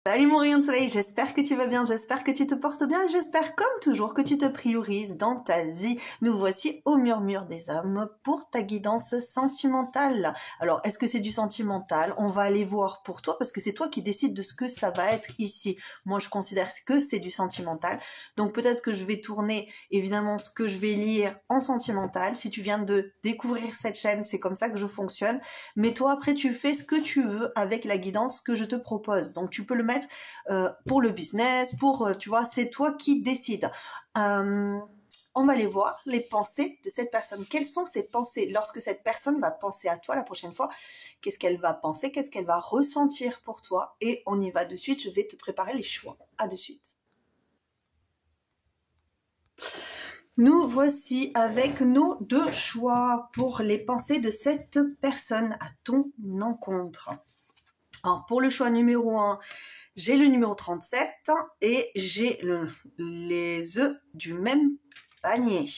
Salut mon rayon de soleil, j'espère que tu vas bien, j'espère que tu te portes bien et j'espère comme toujours que tu te priorises dans ta vie. Nous voici au murmure des âmes pour ta guidance sentimentale. Alors, est-ce que c'est du sentimental? On va aller voir pour toi parce que c'est toi qui décides de ce que ça va être ici. Moi, je considère que c'est du sentimental. Donc peut-être que je vais tourner évidemment ce que je vais lire en sentimental. Si tu viens de découvrir cette chaîne, c'est comme ça que je fonctionne. Mais toi, après, tu fais ce que tu veux avec la guidance que je te propose. Donc tu peux le mettre pour le business, tu vois, c'est toi qui décides. On va aller voir les pensées de cette personne. Quelles sont ses pensées lorsque cette personne va penser à toi la prochaine fois? Qu'est-ce qu'elle va penser? Qu'est-ce qu'elle va ressentir pour toi? Et on y va de suite. Je vais te préparer les choix. À de suite. Nous voici avec nos deux choix pour les pensées de cette personne à ton encontre. Alors, pour le choix numéro 1, j'ai le numéro 37 et j'ai les œufs du même panier.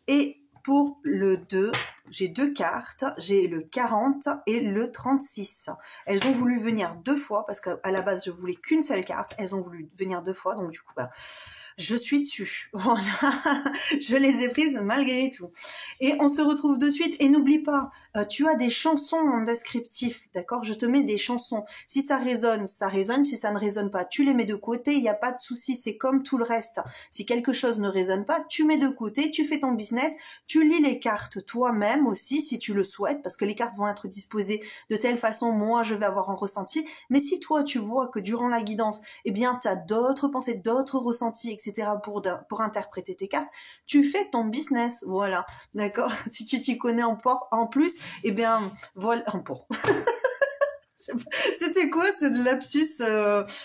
Et pour le 2, j'ai deux cartes, j'ai le 40 et le 36. Elles ont voulu venir deux fois parce qu'à la base, je voulais qu'une seule carte. Elles ont voulu venir deux fois, donc du coup, je suis dessus. Voilà, je les ai prises malgré tout. Et on se retrouve de suite. Et n'oublie pas, tu as des chansons en descriptif, d'accord? Je te mets des chansons. Si ça résonne, ça résonne. Si ça ne résonne pas, tu les mets de côté. Il n'y a pas de souci. C'est comme tout le reste. Si quelque chose ne résonne pas, tu mets de côté. Tu fais ton business. Tu lis les cartes toi-même aussi, si tu le souhaites, parce que les cartes vont être disposées de telle façon. Moi, je vais avoir un ressenti. Mais si toi, tu vois que durant la guidance, eh bien, tu as d'autres pensées, d'autres ressentis, etc. pour interpréter tes cartes, tu fais ton business, voilà, d'accord. Si tu t'y connais en plus, eh bien, voilà, C'était quoi ce lapsus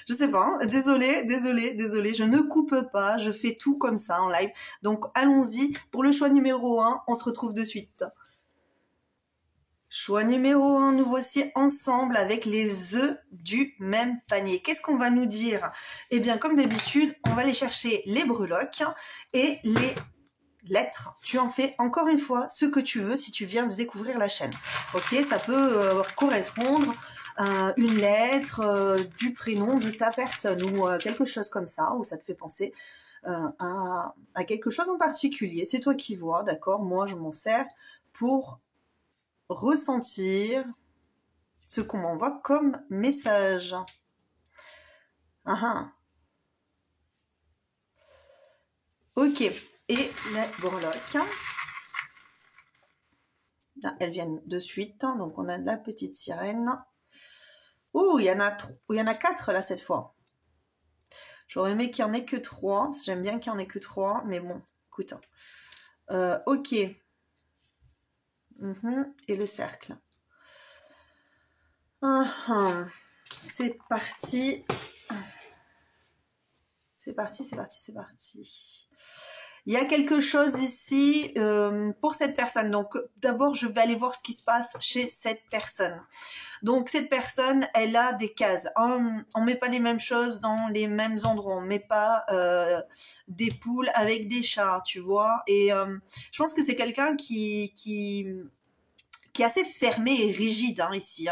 je sais pas, hein. Désolée, je ne coupe pas, je fais tout comme ça en live. Donc allons-y, pour le choix numéro 1, on se retrouve de suite. Choix numéro 1, nous voici ensemble avec les œufs du même panier. Qu'est-ce qu'on va nous dire? Eh bien, comme d'habitude, on va aller chercher les breloques et les lettres. Tu en fais encore une fois ce que tu veux si tu viens de découvrir la chaîne. Ok, ça peut correspondre à une lettre du prénom de ta personne ou quelque chose comme ça, où ça te fait penser à quelque chose en particulier. C'est toi qui vois, d'accord? Moi, je m'en sers pour ressentir ce qu'on m'envoie comme message. Ok, et les breloques, elles viennent de suite, donc on a la petite sirène. Oh, il y en a 4 là cette fois. J'aurais aimé qu'il n'y en ait que 3, parce que j'aime bien qu'il n'y en ait que 3, mais bon, écoute. Ok. Et le cercle. C'est parti. C'est parti. Il y a quelque chose ici pour cette personne. Donc d'abord, je vais aller voir ce qui se passe chez cette personne. Donc cette personne, elle a des cases. On met pas les mêmes choses dans les mêmes endroits. On met pas des poules avec des chats, tu vois. Et je pense que c'est quelqu'un qui est assez fermé et rigide ici.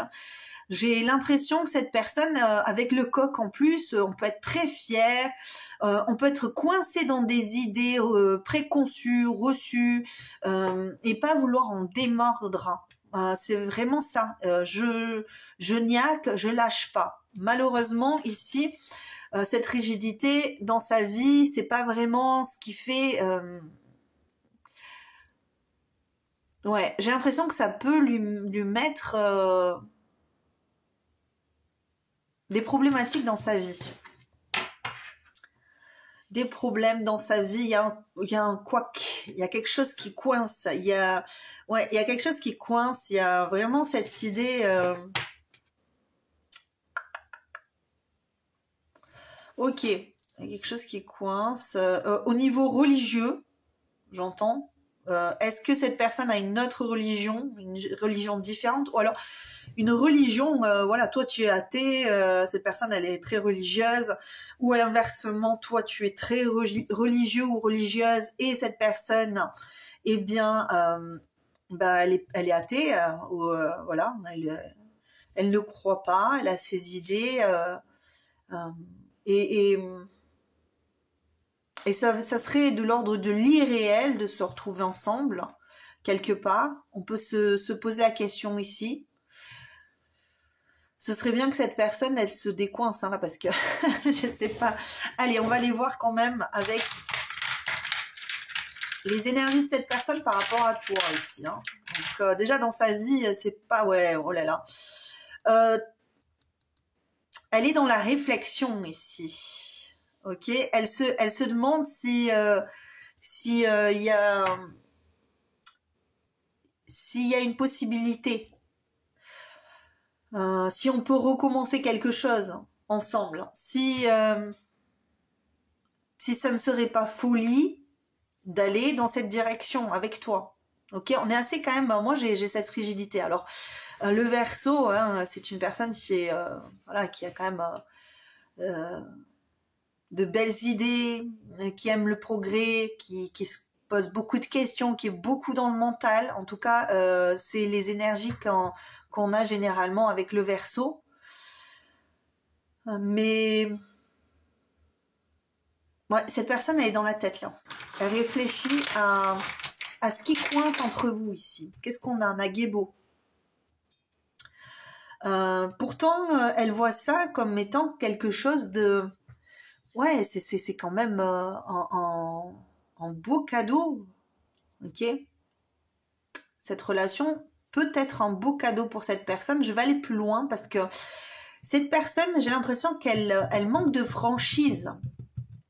J'ai l'impression que cette personne, avec le coq en plus, on peut être très fier, on peut être coincé dans des idées préconçues, reçues, et pas vouloir en démordre. C'est vraiment ça. Je niaque, je lâche pas. Malheureusement, ici, cette rigidité dans sa vie, c'est pas vraiment ce qui fait. Ouais, j'ai l'impression que ça peut lui mettre des problématiques dans sa vie. Des problèmes dans sa vie, il y a un couac, il y a quelque chose qui coince, il y a quelque chose qui coince, il y a vraiment cette idée ok, il y a quelque chose qui coince au niveau religieux, j'entends. Est-ce que cette personne a une autre religion, une religion différente, ou alors une religion, voilà, toi tu es athée, cette personne elle est très religieuse, ou à l'inversement, toi tu es très religieux ou religieuse et cette personne, eh bien, elle est athée, ou voilà, elle ne croit pas, elle a ses idées et ça serait de l'ordre de l'irréel de se retrouver ensemble quelque part. On peut se poser la question ici. Ce serait bien que cette personne, elle se décoince, hein, là, parce que je sais pas. Allez, on va aller voir quand même avec les énergies de cette personne par rapport à toi ici. Hein. Donc, déjà, dans sa vie, c'est pas... Ouais, oh là là. Elle est dans la réflexion ici. Ok, elle se demande si s'il y a une possibilité, si on peut recommencer quelque chose ensemble, si ça ne serait pas folie d'aller dans cette direction avec toi. Ok, on est assez quand même. Moi, j'ai cette rigidité. Alors, le Verseau, hein, c'est une personne voilà, qui a quand même de belles idées, qui aime le progrès, qui se pose beaucoup de questions, qui est beaucoup dans le mental. En tout cas, c'est les énergies qu'on a généralement avec le Verseau. Mais ouais, cette personne, elle est dans la tête là. Elle réfléchit à ce qui coince entre vous ici. Qu'est-ce qu'on a? Un Agebo. Pourtant, elle voit ça comme étant quelque chose de... Ouais, c'est quand même un beau cadeau. Ok? Cette relation peut être un beau cadeau pour cette personne. Je vais aller plus loin parce que cette personne, j'ai l'impression qu'elle manque de franchise.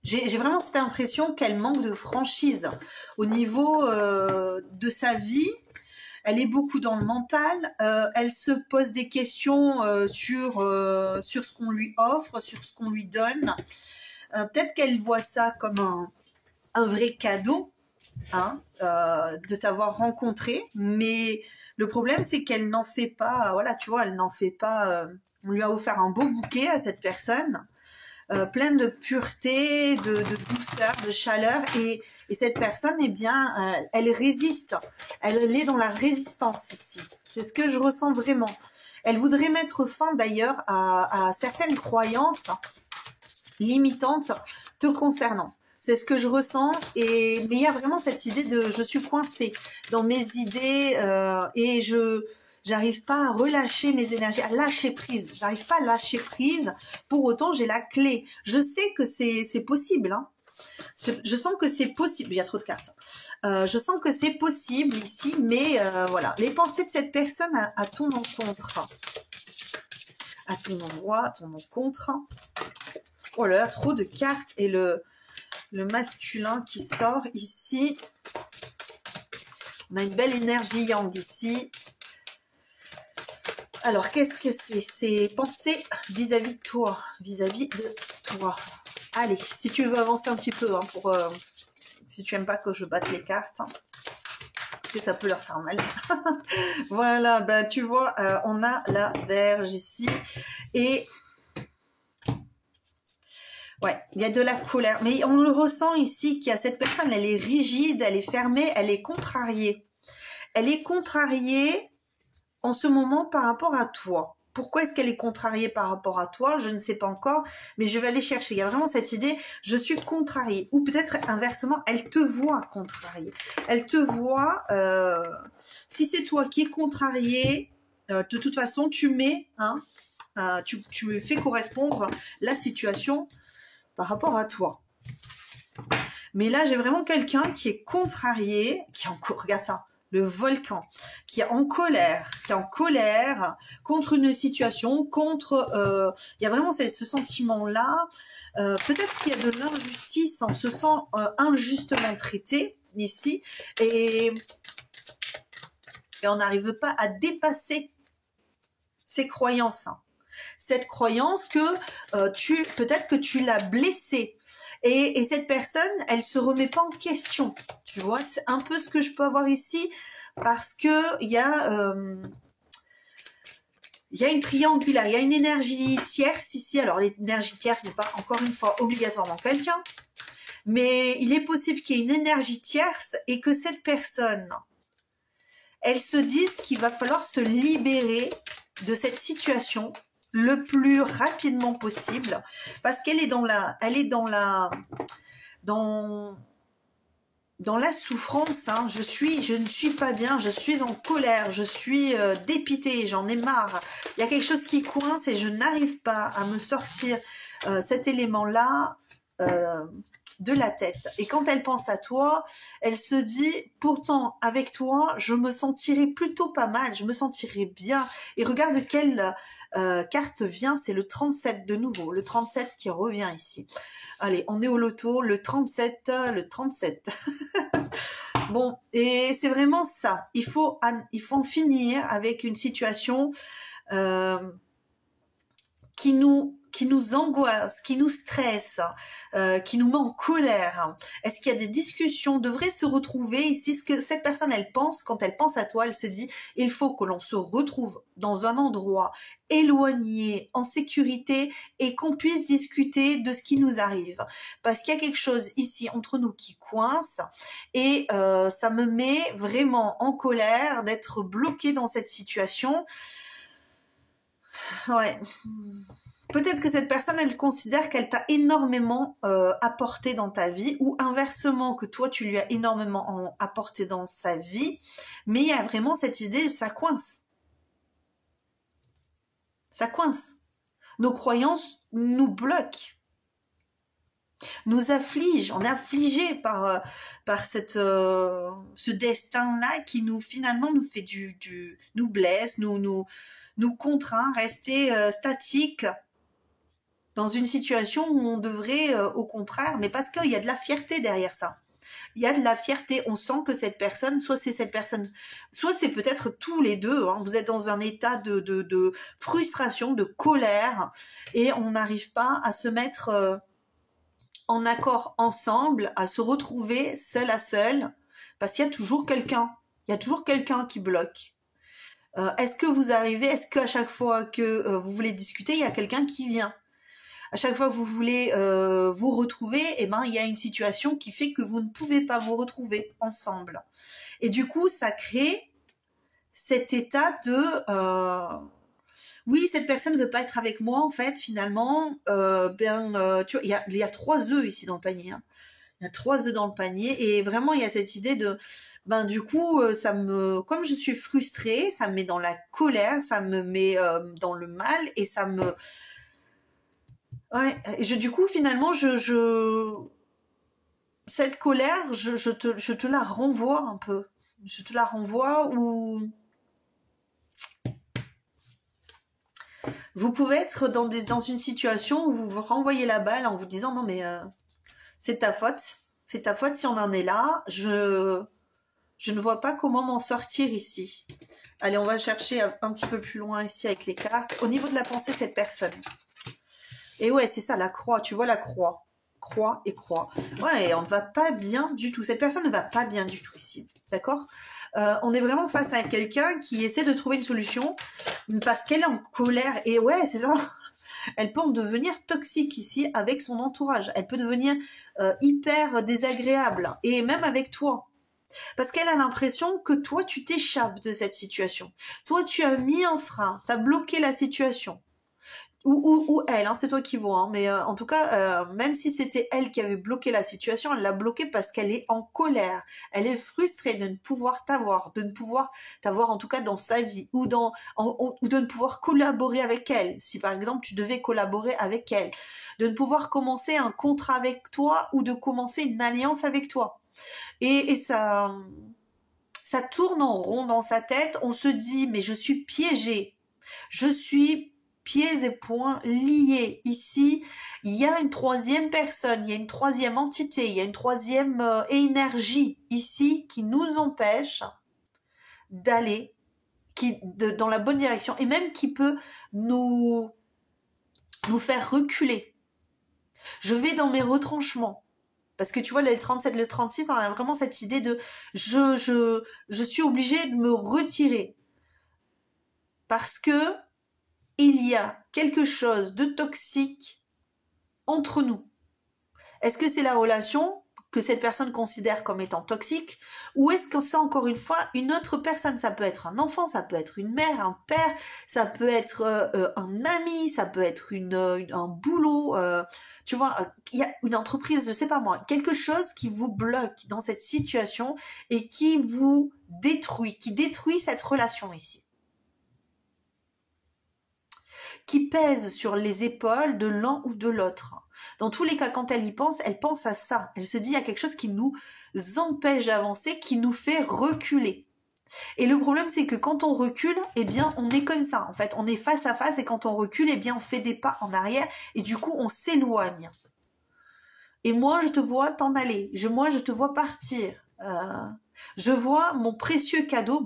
J'ai vraiment cette impression qu'elle manque de franchise au niveau de sa vie. Elle est beaucoup dans le mental. Elle se pose des questions sur ce qu'on lui offre, sur ce qu'on lui donne. Peut-être qu'elle voit ça comme un vrai cadeau, hein, de t'avoir rencontré. Mais le problème, c'est qu'elle n'en fait pas. Voilà, tu vois, elle n'en fait pas. On lui a offert un beau bouquet à cette personne. Plein de pureté, de douceur, de chaleur, et cette personne, eh bien, elle résiste. Elle est dans la résistance ici. C'est ce que je ressens vraiment. Elle voudrait mettre fin d'ailleurs à certaines croyances limitantes te concernant. C'est ce que je ressens, mais il y a vraiment cette idée de je suis coincée dans mes idées et j'arrive pas à relâcher mes énergies, à lâcher prise. J'arrive pas à lâcher prise. Pour autant, j'ai la clé. Je sais que c'est possible. Hein. Je sens que c'est possible. Il y a trop de cartes. Je sens que c'est possible ici, mais voilà. Les pensées de cette personne à ton encontre. À ton endroit, à ton encontre. Oh là là, trop de cartes. Et le masculin qui sort ici. On a une belle énergie yang ici. Alors, qu'est-ce que c'est? C'est penser vis-à-vis de toi. Vis-à-vis de toi. Allez, si tu veux avancer un petit peu, hein, si tu n'aimes pas que je batte les cartes, hein, parce que ça peut leur faire mal. Voilà, ben tu vois, on a la Vierge ici. Et ouais, il y a de la colère. Mais on le ressent ici qu'il y a cette personne, elle est rigide, elle est fermée, elle est contrariée. Elle est contrariée en ce moment par rapport à toi. Pourquoi est-ce qu'elle est contrariée par rapport à toi? Je ne sais pas encore, mais je vais aller chercher. Il y a vraiment cette idée, je suis contrariée. Ou peut-être inversement, elle te voit contrariée. Elle te voit, si c'est toi qui es contrariée, de toute façon, tu mets, hein, tu fais correspondre la situation par rapport à toi. Mais là, j'ai vraiment quelqu'un qui est contrarié, qui est encore, regarde ça, le volcan, qui est en colère contre une situation, il y a vraiment ce sentiment-là. Peut-être qu'il y a de l'injustice, on se sent injustement traité ici, et on n'arrive pas à dépasser ces croyances. Cette croyance que peut-être que tu l'as blessée. Et cette personne, elle se remet pas en question. Tu vois, c'est un peu ce que je peux avoir ici, parce que il y a une triangulaire, il y a une énergie tierce ici. Alors l'énergie tierce n'est pas encore une fois obligatoirement quelqu'un, mais il est possible qu'il y ait une énergie tierce et que cette personne, elle se dise qu'il va falloir se libérer de cette situation le plus rapidement possible, parce qu'elle est dans la souffrance, hein. Je ne suis pas bien, je suis en colère, je suis dépitée, j'en ai marre. Il y a quelque chose qui coince et je n'arrive pas à me sortir cet élément-là de la tête. Et quand elle pense à toi, elle se dit, pourtant, avec toi, je me sentirais plutôt pas mal, je me sentirais bien. Et regarde quelle carte vient, c'est le 37 de nouveau, le 37 qui revient ici. Allez, on est au loto, le 37, le 37. Bon, et c'est vraiment ça. Il faut en finir avec une situation qui nous angoisse, qui nous stresse, qui nous met en colère. Est-ce qu'il y a des discussions, devraient se retrouver ici? Ce que cette personne, elle pense, quand elle pense à toi, elle se dit, il faut que l'on se retrouve dans un endroit éloigné, en sécurité, et qu'on puisse discuter de ce qui nous arrive. Parce qu'il y a quelque chose ici entre nous qui coince, et ça me met vraiment en colère d'être bloquée dans cette situation. Ouais. Peut-être que cette personne, elle considère qu'elle t'a énormément apporté dans ta vie, ou inversement, que toi, tu lui as énormément apporté dans sa vie, mais il y a vraiment cette idée, ça coince. Ça coince. Nos croyances nous bloquent, nous affligent. On est affligé par ce destin-là qui finalement nous fait nous blesse, nous contraint à rester statique dans une situation où on devrait, au contraire, mais parce qu'il y a de la fierté derrière ça. Il y a de la fierté, on sent que cette personne, soit c'est peut-être tous les deux, hein, vous êtes dans un état de frustration, de colère, et on n'arrive pas à se mettre en accord ensemble, à se retrouver seul à seul, parce qu'il y a toujours quelqu'un qui bloque. Est-ce qu'à chaque fois que vous voulez discuter, il y a quelqu'un qui vient? À chaque fois que vous voulez vous retrouver, eh ben, il y a une situation qui fait que vous ne pouvez pas vous retrouver ensemble. Et du coup, ça crée cet état de oui, cette personne ne veut pas être avec moi, en fait, finalement. Tu vois, il y a 3 œufs ici dans le panier. Hein. Il y a 3 œufs dans le panier. Et vraiment, il y a cette idée de... du coup, comme je suis frustrée, ça me met dans la colère, ça me met dans le mal, et ça me... Ouais, du coup, finalement, cette colère, je te la renvoie un peu. Je te la renvoie où vous pouvez être dans une situation où vous vous renvoyez la balle en vous disant non mais c'est ta faute si on en est là. Je ne vois pas comment m'en sortir ici. Allez, on va chercher un petit peu plus loin ici avec les cartes. Au niveau de la pensée, cette personne. Et ouais, c'est ça, la croix. Tu vois la croix. Croix et croix. Ouais, on ne va pas bien du tout. Cette personne ne va pas bien du tout ici. D'accord ? On est vraiment face à quelqu'un qui essaie de trouver une solution parce qu'elle est en colère. Et ouais, c'est ça. Elle peut en devenir toxique ici avec son entourage. Elle peut devenir hyper désagréable. Et même avec toi. Parce qu'elle a l'impression que toi, tu t'échappes de cette situation. Toi, tu as mis un frein. Tu as bloqué la situation. Ou elle, hein, c'est toi qui vois. Hein, mais en tout cas, même si c'était elle qui avait bloqué la situation, elle l'a bloquée parce qu'elle est en colère. Elle est frustrée de ne pouvoir t'avoir, en tout cas dans sa vie, ou de ne pouvoir collaborer avec elle. Si par exemple tu devais collaborer avec elle, de ne pouvoir commencer un contrat avec toi ou de commencer une alliance avec toi. Et ça tourne en rond dans sa tête. On se dit mais je suis piégée. Je suis pieds et poings liés. Ici, il y a une 3e personne, il y a une 3e entité, il y a une 3e énergie ici qui nous empêche d'aller dans la bonne direction et même qui peut nous faire reculer. Je vais dans mes retranchements. Parce que tu vois, le 37, le 36, on a vraiment cette idée de je suis obligée de me retirer. Parce que il y a quelque chose de toxique entre nous. Est-ce que c'est la relation que cette personne considère comme étant toxique, ou est-ce que c'est encore une fois une autre personne? Ça peut être un enfant, ça peut être une mère, un père, ça peut être un ami, ça peut être un boulot, tu vois, il y a une entreprise, je sais pas moi, quelque chose qui vous bloque dans cette situation et qui vous détruit, qui détruit cette relation ici, qui pèse sur les épaules de l'un ou de l'autre. Dans tous les cas, quand elle y pense, elle pense à ça. Elle se dit, il y a quelque chose qui nous empêche d'avancer, qui nous fait reculer. Et le problème, c'est que quand on recule, eh bien, on est comme ça. En fait, on est face à face et quand on recule, eh bien, on fait des pas en arrière et du coup, on s'éloigne. Et moi, je te vois t'en aller. Moi, je te vois partir. Je vois mon précieux cadeau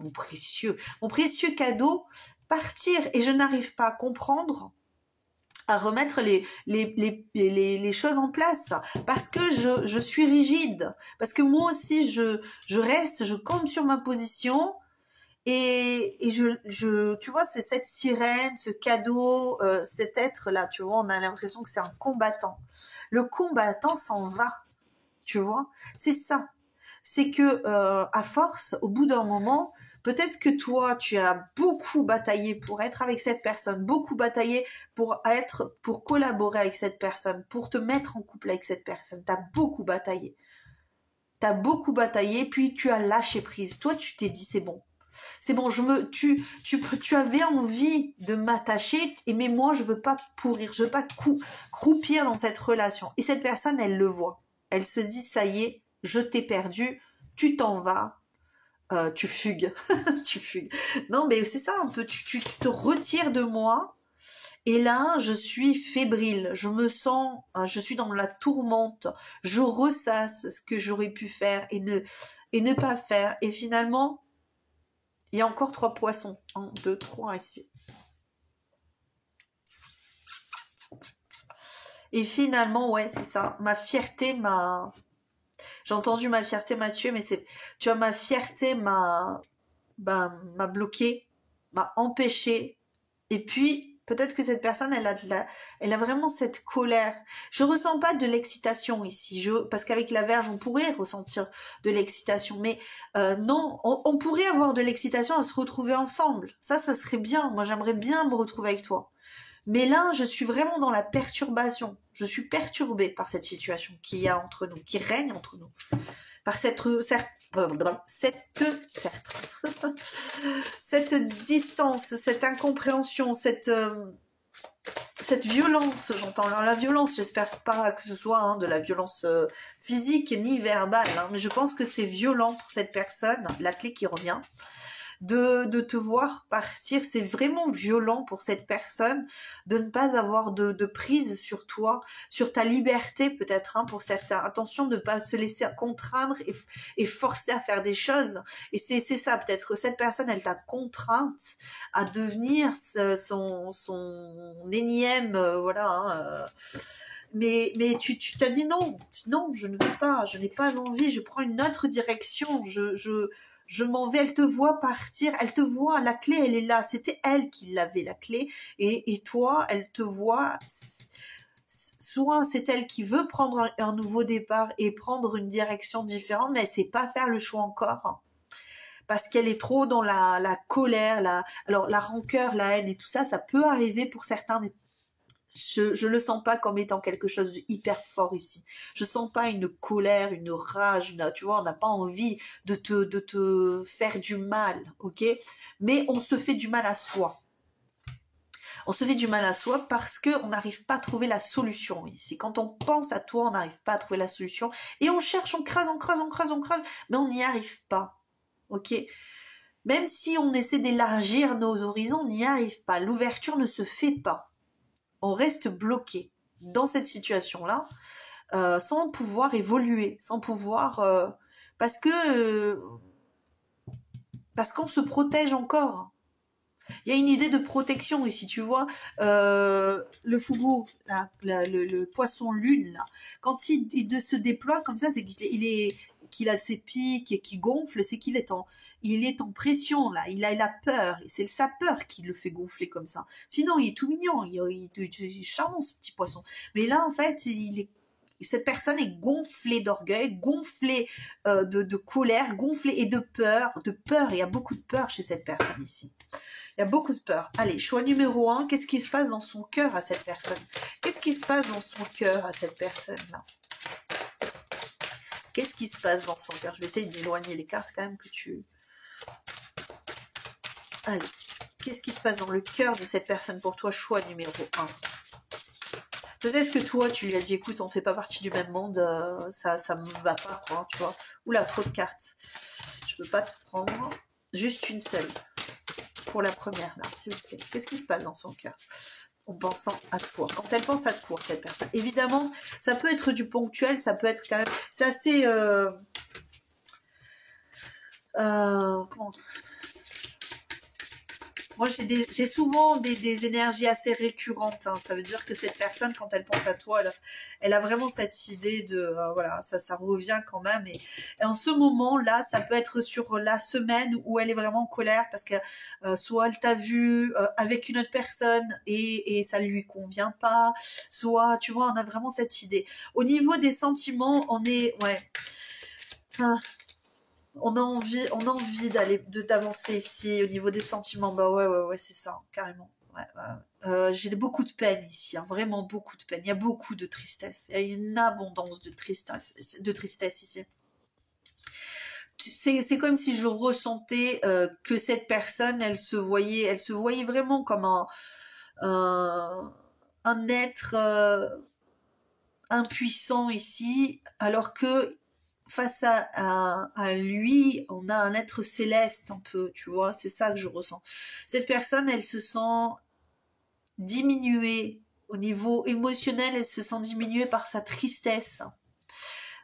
partir et je n'arrive pas à comprendre, à remettre les choses en place parce que je suis rigide, parce que moi aussi je reste, je campe sur ma position et tu vois, c'est cette sirène, ce cadeau, cet être là, tu vois, on a l'impression que c'est un combattant. Le combattant s'en va, tu vois, c'est ça. C'est que à force, au bout d'un moment, peut-être que toi, tu as beaucoup bataillé pour être avec cette personne, beaucoup bataillé pour collaborer avec cette personne, pour te mettre en couple avec cette personne. T'as beaucoup bataillé. Puis tu as lâché prise. Toi, tu t'es dit, c'est bon. C'est bon, tu avais envie de m'attacher, mais moi, je veux pas pourrir, je veux pas croupir dans cette relation. Et cette personne, elle le voit. Elle se dit, ça y est, je t'ai perdu, tu t'en vas, tu fugues, tu fugues. Non, mais c'est ça un peu, tu te retires de moi, et là, je suis fébrile, je me sens, je suis dans la tourmente, je ressasse ce que j'aurais pu faire et ne pas faire. Et finalement, il y a encore 3 poissons. 1, 2, 3 ici. Et finalement, ouais, c'est ça. Ma fierté m'a... J'ai entendu ma fierté m'a tué, mais c'est... Tu vois, ma fierté m'a bloqué, m'a empêché. Et puis, peut-être que cette personne, elle a vraiment cette colère. Je ressens pas de l'excitation ici, parce qu'avec la Vierge, on pourrait ressentir de l'excitation, mais non, on pourrait avoir de l'excitation à se retrouver ensemble. Ça serait bien. Moi, j'aimerais bien me retrouver avec toi. Mais là, je suis vraiment dans la perturbation. Je suis perturbée par cette situation qu'il y a entre nous, qui règne entre nous. Par cette distance, cette incompréhension, cette violence, j'entends. Alors la violence, j'espère pas que ce soit de la violence physique ni verbale, mais je pense que c'est violent pour cette personne, la clé qui revient, de te voir partir. C'est vraiment violent pour cette personne de ne pas avoir de prise sur toi, sur ta liberté peut-être, pour certains. Attention de ne pas se laisser contraindre et forcer à faire des choses. Et c'est ça, peut-être cette personne, elle t'a contrainte à devenir son énième, mais tu t'as dit non, je ne veux pas, je n'ai pas envie, je prends une autre direction, je m'en vais. Elle te voit partir, elle te voit, la clé, elle est là. C'était elle qui l'avait, la clé. Et toi, elle te voit. Soit c'est elle qui veut prendre un nouveau départ et prendre une direction différente, mais elle sait pas faire le choix encore. Parce qu'elle est trop dans la colère, alors la rancœur, la haine et tout ça, ça peut arriver pour certains, mais je le sens pas comme étant quelque chose de hyper fort ici. Je sens pas une colère, une rage, tu vois, on n'a pas envie de te faire du mal, ok? Mais on se fait du mal à soi. On se fait du mal à soi parce que on n'arrive pas à trouver la solution ici. Quand on pense à toi, on n'arrive pas à trouver la solution et on cherche, on creuse, mais on n'y arrive pas, ok? Même si on essaie d'élargir nos horizons, on n'y arrive pas. L'ouverture ne se fait pas. On reste bloqué dans cette situation-là, sans pouvoir évoluer, sans pouvoir... parce qu'on se protège encore. Il y a une idée de protection ici, tu vois. Le fugu, le poisson lune, là, quand il se déploie comme ça, c'est qu'il a ses pics et qu'il gonfle, c'est qu'il est en pression, là. Il a la peur. Et c'est sa peur qui le fait gonfler comme ça. Sinon, il est tout mignon. Il est charmant, ce petit poisson. Mais là, en fait, il cette personne est gonflée d'orgueil, gonflée de colère, gonflée et de peur. Il y a beaucoup de peur chez cette personne ici. Il y a beaucoup de peur. Allez, choix numéro 1, qu'est-ce qui se passe dans son cœur à cette personne? Qu'est-ce qui se passe dans son cœur à cette personne-là? Qu'est-ce qui se passe dans son cœur? Je vais essayer d'éloigner les cartes quand même que tu... Allez, qu'est-ce qui se passe dans le cœur de cette personne pour toi? Choix numéro 1. Peut-être que toi, tu lui as dit, écoute, on ne fait pas partie du même monde, ça me va pas, quoi, tu vois. Oula, trop de cartes. Je peux pas te prendre. Juste une seule. Pour la première, là, s'il vous plaît. Qu'est-ce qui se passe dans son cœur en pensant à toi? Quand elle pense à toi, cette personne. Évidemment, ça peut être du ponctuel, ça peut être quand même... C'est assez... comment... Moi, j'ai souvent des énergies assez récurrentes. Hein. Ça veut dire que cette personne, quand elle pense à toi, elle a vraiment cette idée de... voilà, ça revient quand même. Et en ce moment-là, ça peut être sur la semaine où elle est vraiment en colère parce que soit elle t'a vu avec une autre personne et ça lui convient pas. Soit, tu vois, on a vraiment cette idée. Au niveau des sentiments, on est... Ouais. On a envie d'avancer ici au niveau des sentiments. Bah ouais, c'est ça, carrément. Ouais. J'ai beaucoup de peine ici, hein, vraiment beaucoup de peine. Il y a beaucoup de tristesse. Il y a une abondance de tristesse ici. C'est comme si je ressentais que cette personne, elle se voyait vraiment comme un être impuissant ici, alors que face à lui, on a un être céleste un peu, tu vois, c'est ça que je ressens. Cette personne, elle se sent diminuée au niveau émotionnel, elle se sent diminuée par sa tristesse.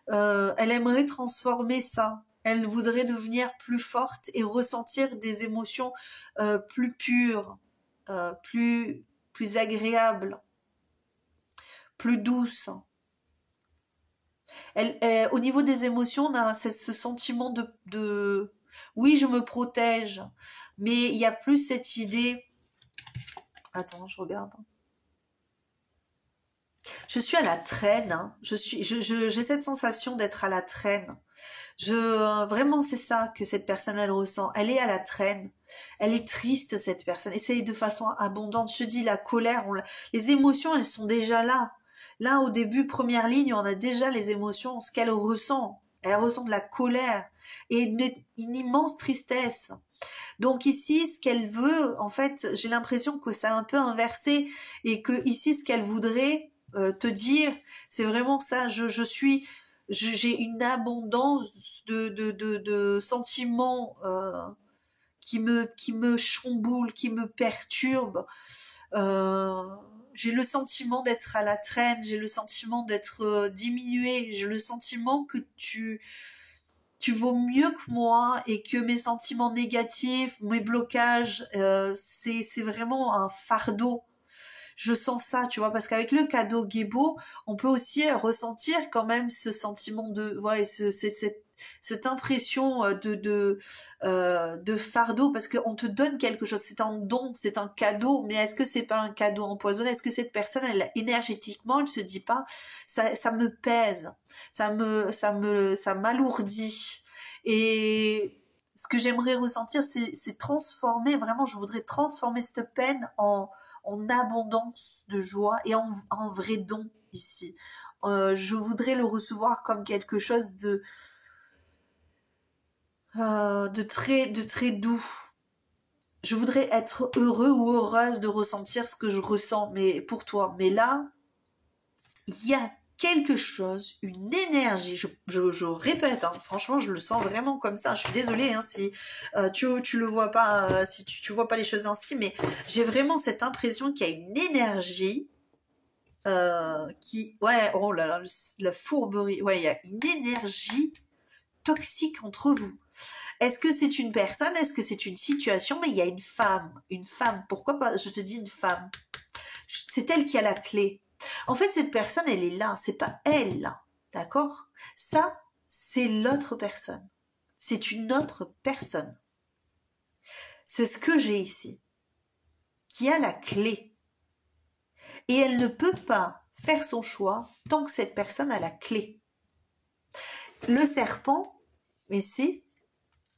Elle aimerait transformer ça. Elle voudrait devenir plus forte et ressentir des émotions plus pures, plus agréables, plus douces. Au niveau des émotions, on a ce sentiment de oui, je me protège, mais il y a plus cette idée. Attends, je regarde. Je suis à la traîne. Hein. J'ai cette sensation d'être à la traîne. Vraiment, c'est ça que cette personne elle ressent. Elle est à la traîne. Elle est triste, cette personne. Et c'est de façon abondante. Je te dis, la colère, les émotions, elles sont déjà là. Là, au début, première ligne, on a déjà les émotions, ce qu'elle ressent. Elle ressent de la colère et une immense tristesse. Donc ici, ce qu'elle veut, en fait, j'ai l'impression que c'est un peu inversé et que ici, ce qu'elle voudrait te dire, c'est vraiment ça. J'ai une abondance de sentiments qui me chamboulent, qui me perturbent. J'ai le sentiment d'être à la traîne, j'ai le sentiment d'être diminuée, j'ai le sentiment que tu vaux mieux que moi et que mes sentiments négatifs, mes blocages, c'est vraiment un fardeau. Je sens ça, tu vois, parce qu'avec le cadeau Gébo, on peut aussi ressentir quand même ce sentiment de, ouais, cette impression de fardeau, parce qu'on te donne quelque chose, c'est un don, c'est un cadeau, mais est-ce que c'est pas un cadeau empoisonné? Est-ce que cette personne, elle, énergétiquement, elle se dit pas, ça me pèse, ça m'alourdit, et ce que j'aimerais ressentir, c'est transformer, vraiment, je voudrais transformer cette peine en abondance de joie et en vrai don ici. Je voudrais le recevoir comme quelque chose de très doux. Je voudrais être heureux ou heureuse de ressentir ce que je ressens, mais pour toi. Mais là, il y a quelque chose, une énergie. Je répète, hein, franchement, je le sens vraiment comme ça. Je suis désolée hein, si tu le vois pas, si tu vois pas les choses ainsi, mais j'ai vraiment cette impression qu'il y a une énergie ouais, oh là là, la fourberie. Ouais, il y a une énergie toxique entre vous. Est-ce que c'est une personne? Est-ce que c'est une situation? Mais il y a une femme. Une femme. Pourquoi pas? Je te dis une femme. C'est elle qui a la clé. En fait, cette personne, elle est là. C'est pas elle, là. D'accord? Ça, c'est l'autre personne. C'est une autre personne. C'est ce que j'ai ici. Qui a la clé. Et elle ne peut pas faire son choix tant que cette personne a la clé. Le serpent, mais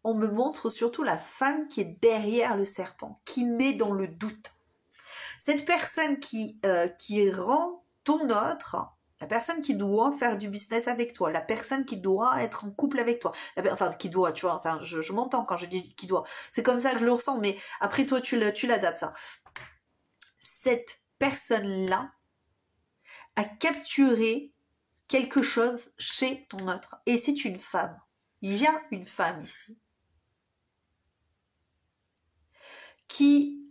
on me montre surtout la femme qui est derrière le serpent, qui met dans le doute. Cette personne qui rend ton autre, la personne qui doit faire du business avec toi, la personne qui doit être en couple avec toi, enfin qui doit, tu vois, enfin je m'entends quand je dis qui doit, c'est comme ça que je le ressens, mais après toi tu l'adaptes ça. Cette personne-là a capturé quelque chose chez ton autre, et c'est une femme. Il y a une femme ici qui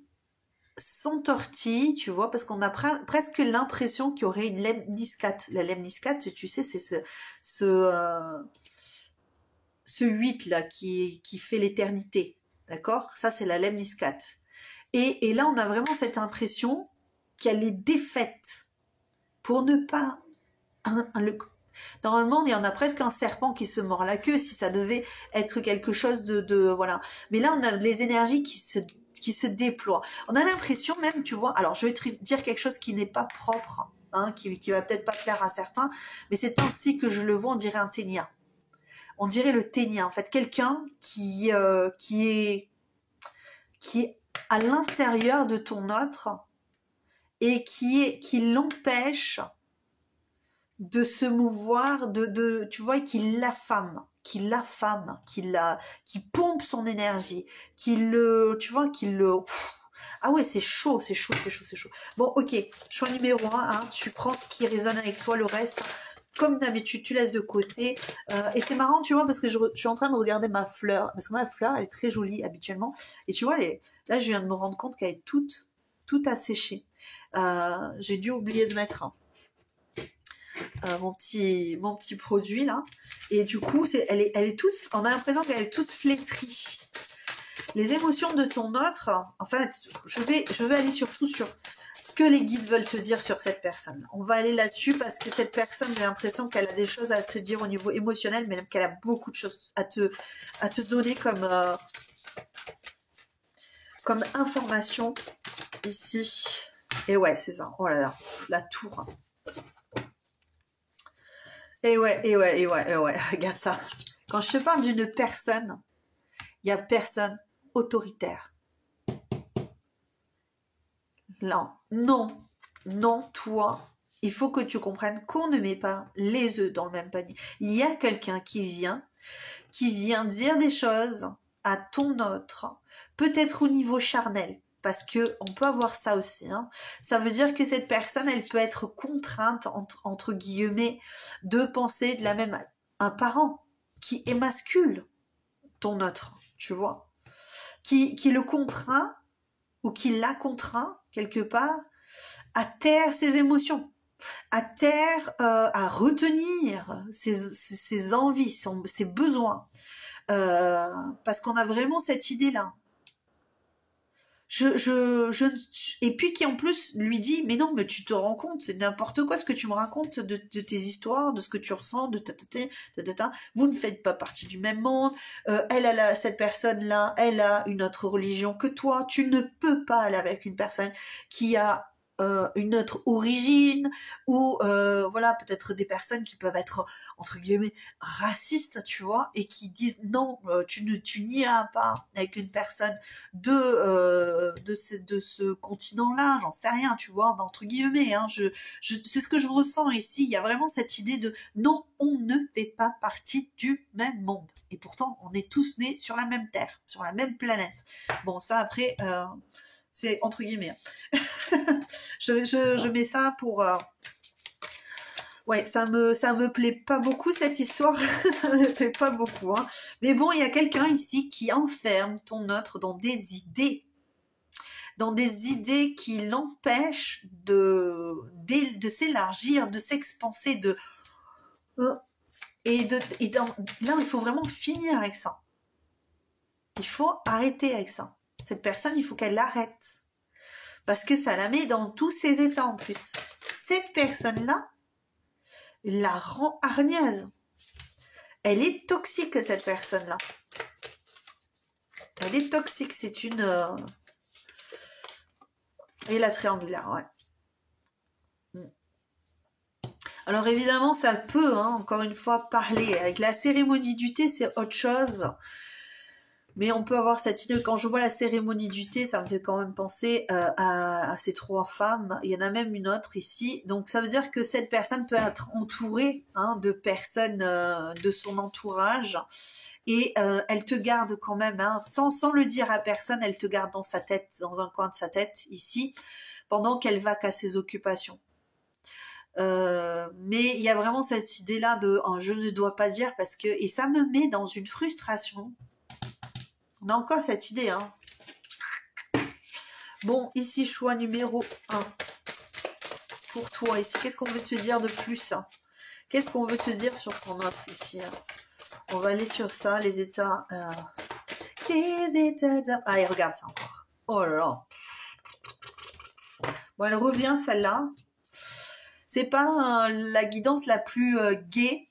s'entortille, tu vois, parce qu'on a presque l'impression qu'il y aurait une lemniscate. La lemniscate, tu sais, c'est ce 8 là qui fait l'éternité, d'accord? Ça, c'est la lemniscate. Et là, on a vraiment cette impression qu'elle est défaite pour ne pas... Normalement, il y en a presque un serpent qui se mord la queue si ça devait être quelque chose de voilà. Mais là, on a les énergies qui se déploient. On a l'impression même, tu vois, alors je vais te dire quelque chose qui n'est pas propre, hein, qui va peut-être pas plaire à certains, mais c'est ainsi que je le vois, on dirait un ténia. On dirait le ténia, en fait, quelqu'un qui est à l'intérieur de ton autre et qui l'empêche de se mouvoir, tu vois, qui pompe son énergie, ah ouais, c'est chaud. Bon, ok, choix numéro 1, hein, tu prends ce qui résonne avec toi, le reste, comme d'habitude, tu laisses de côté. Et c'est marrant, tu vois, parce que je suis en train de regarder ma fleur, parce que ma fleur, elle est très jolie habituellement. Et tu vois, là, je viens de me rendre compte qu'elle est toute asséchée. J'ai dû oublier de mettre mon petit produit là, et du coup elle est toute, on a l'impression qu'elle est toute flétrie. Les émotions de ton autre, en fait, je vais aller surtout sur ce que les guides veulent te dire sur cette personne. On va aller là-dessus parce que cette personne, j'ai l'impression qu'elle a des choses à te dire au niveau émotionnel, mais même qu'elle a beaucoup de choses à te donner comme information ici. Et ouais, c'est ça. Oh là là, la tour. Et ouais, regarde ça. Quand je te parle d'une personne, il n'y a personne autoritaire. Non, toi, il faut que tu comprennes qu'on ne met pas les œufs dans le même panier. Il y a quelqu'un qui vient dire des choses à ton autre, peut-être au niveau charnel, parce que on peut avoir ça aussi, hein. Ça veut dire que cette personne, elle peut être contrainte, entre guillemets, de penser de la même... Un parent qui émascule ton autre, tu vois, qui le contraint, ou qui l'a contraint, quelque part, à taire ses émotions, à taire, à retenir ses envies, ses besoins, parce qu'on a vraiment cette idée-là. Et puis qui en plus lui dit, mais non, mais tu te rends compte, c'est n'importe quoi ce que tu me racontes de tes histoires, de ce que tu ressens, vous ne faites pas partie du même monde, cette personne-là, elle a une autre religion que toi, tu ne peux pas aller avec une personne qui a une autre origine, ou voilà, peut-être des personnes qui peuvent être entre guillemets racistes, tu vois, et qui disent non, tu n'iras pas avec une personne de ce continent-là, j'en sais rien, tu vois, entre guillemets, hein, c'est ce que je ressens ici. Il y a vraiment cette idée de non, on ne fait pas partie du même monde, et pourtant on est tous nés sur la même terre, sur la même planète. Bon, ça après c'est entre guillemets. je mets ça pour... Ouais, ça me plaît pas beaucoup cette histoire, ça me plaît pas beaucoup, hein. Mais bon, il y a quelqu'un ici qui enferme ton autre dans des idées qui l'empêchent de s'élargir, de s'expanser, là, il faut vraiment finir avec ça. Il faut arrêter avec ça. Cette personne, il faut qu'elle l'arrête. Parce que ça la met dans tous ses états en plus. Cette personne-là la rend hargneuse. Elle est toxique, cette personne-là. Elle est toxique, c'est une... Et la triangulaire, ouais. Alors évidemment, ça peut, hein, encore une fois, parler. Avec la cérémonie du thé, c'est autre chose. Mais on peut avoir cette idée. Quand je vois la cérémonie du thé, ça me fait quand même penser à ces trois femmes. Il y en a même une autre ici. Donc ça veut dire que cette personne peut être entourée, hein, de personnes de son entourage. Et elle te garde quand même, hein, sans le dire à personne, elle te garde dans sa tête, dans un coin de sa tête, ici, pendant qu'elle va qu'à ses occupations. Mais il y a vraiment cette idée-là de je ne dois pas dire parce que... Et ça me met dans une frustration. On a encore cette idée, hein. Bon, ici, choix numéro 1. Pour toi, ici, qu'est-ce qu'on veut te dire de plus, hein? Qu'est-ce qu'on veut te dire sur ton offre, ici, hein? On va aller sur ça, les états... les états... Ah, et regarde ça encore. Oh là là. Bon, elle revient, celle-là. C'est pas la guidance la plus gaie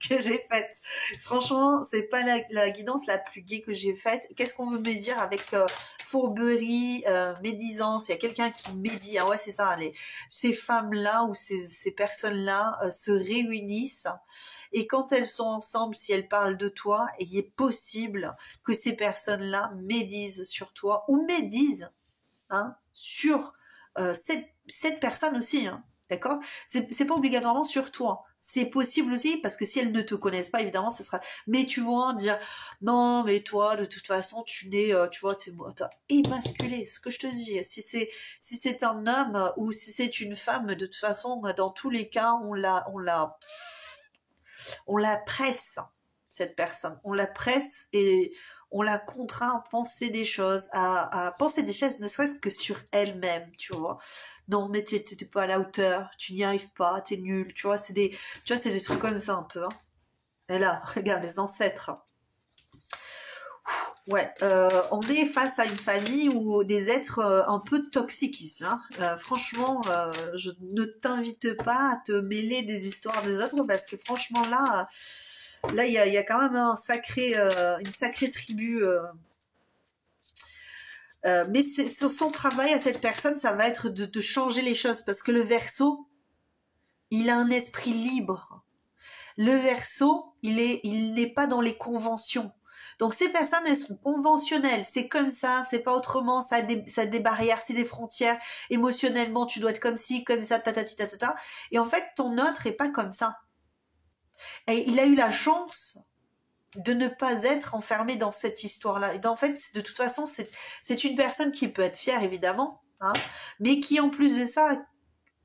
que j'ai faite. Franchement, c'est pas la guidance la plus gaie que j'ai faite. Qu'est-ce qu'on veut me dire avec fourberie, médisance? Il y a quelqu'un qui médit. Ah ouais, c'est ça. Ces femmes-là ou ces personnes-là se réunissent. Et quand elles sont ensemble, si elles parlent de toi, il est possible que ces personnes-là médisent sur toi ou médisent, hein, sur cette personne aussi, hein. D'accord? C'est pas obligatoirement sur toi. C'est possible aussi parce que si elles ne te connaissent pas, évidemment, ça sera. Mais tu vois, dire non, mais toi, de toute façon, tu n'es, tu vois, t'es émasculé. Ce que je te dis, si c'est un homme ou si c'est une femme, de toute façon, dans tous les cas, on la presse, cette personne. On la presse et on la contraint à penser des choses, à penser des choses, ne serait-ce que sur elle-même, tu vois. Non, mais t'es pas à la hauteur, tu n'y arrives pas, t'es nul, tu vois. C'est des trucs comme ça un peu, hein. Et là, regarde, les ancêtres. Ouais, on est face à une famille ou des êtres un peu toxiques ici, hein. Franchement, je ne t'invite pas à te mêler des histoires des autres parce que franchement là, il y a quand même une sacrée tribu. Mais sur son travail à cette personne, ça va être de changer les choses parce que le Verseau, il a un esprit libre. Le Verseau, il n'est pas dans les conventions. Donc ces personnes, elles sont conventionnelles. C'est comme ça, c'est pas autrement. Ça a des barrières, c'est des frontières. Émotionnellement, tu dois être comme ci, comme ça, tatati tatata. Et en fait, ton autre est pas comme ça. Et il a eu la chance de ne pas être enfermé dans cette histoire-là. Et en fait, de toute façon, c'est une personne qui peut être fière, évidemment, hein, mais qui, en plus de ça,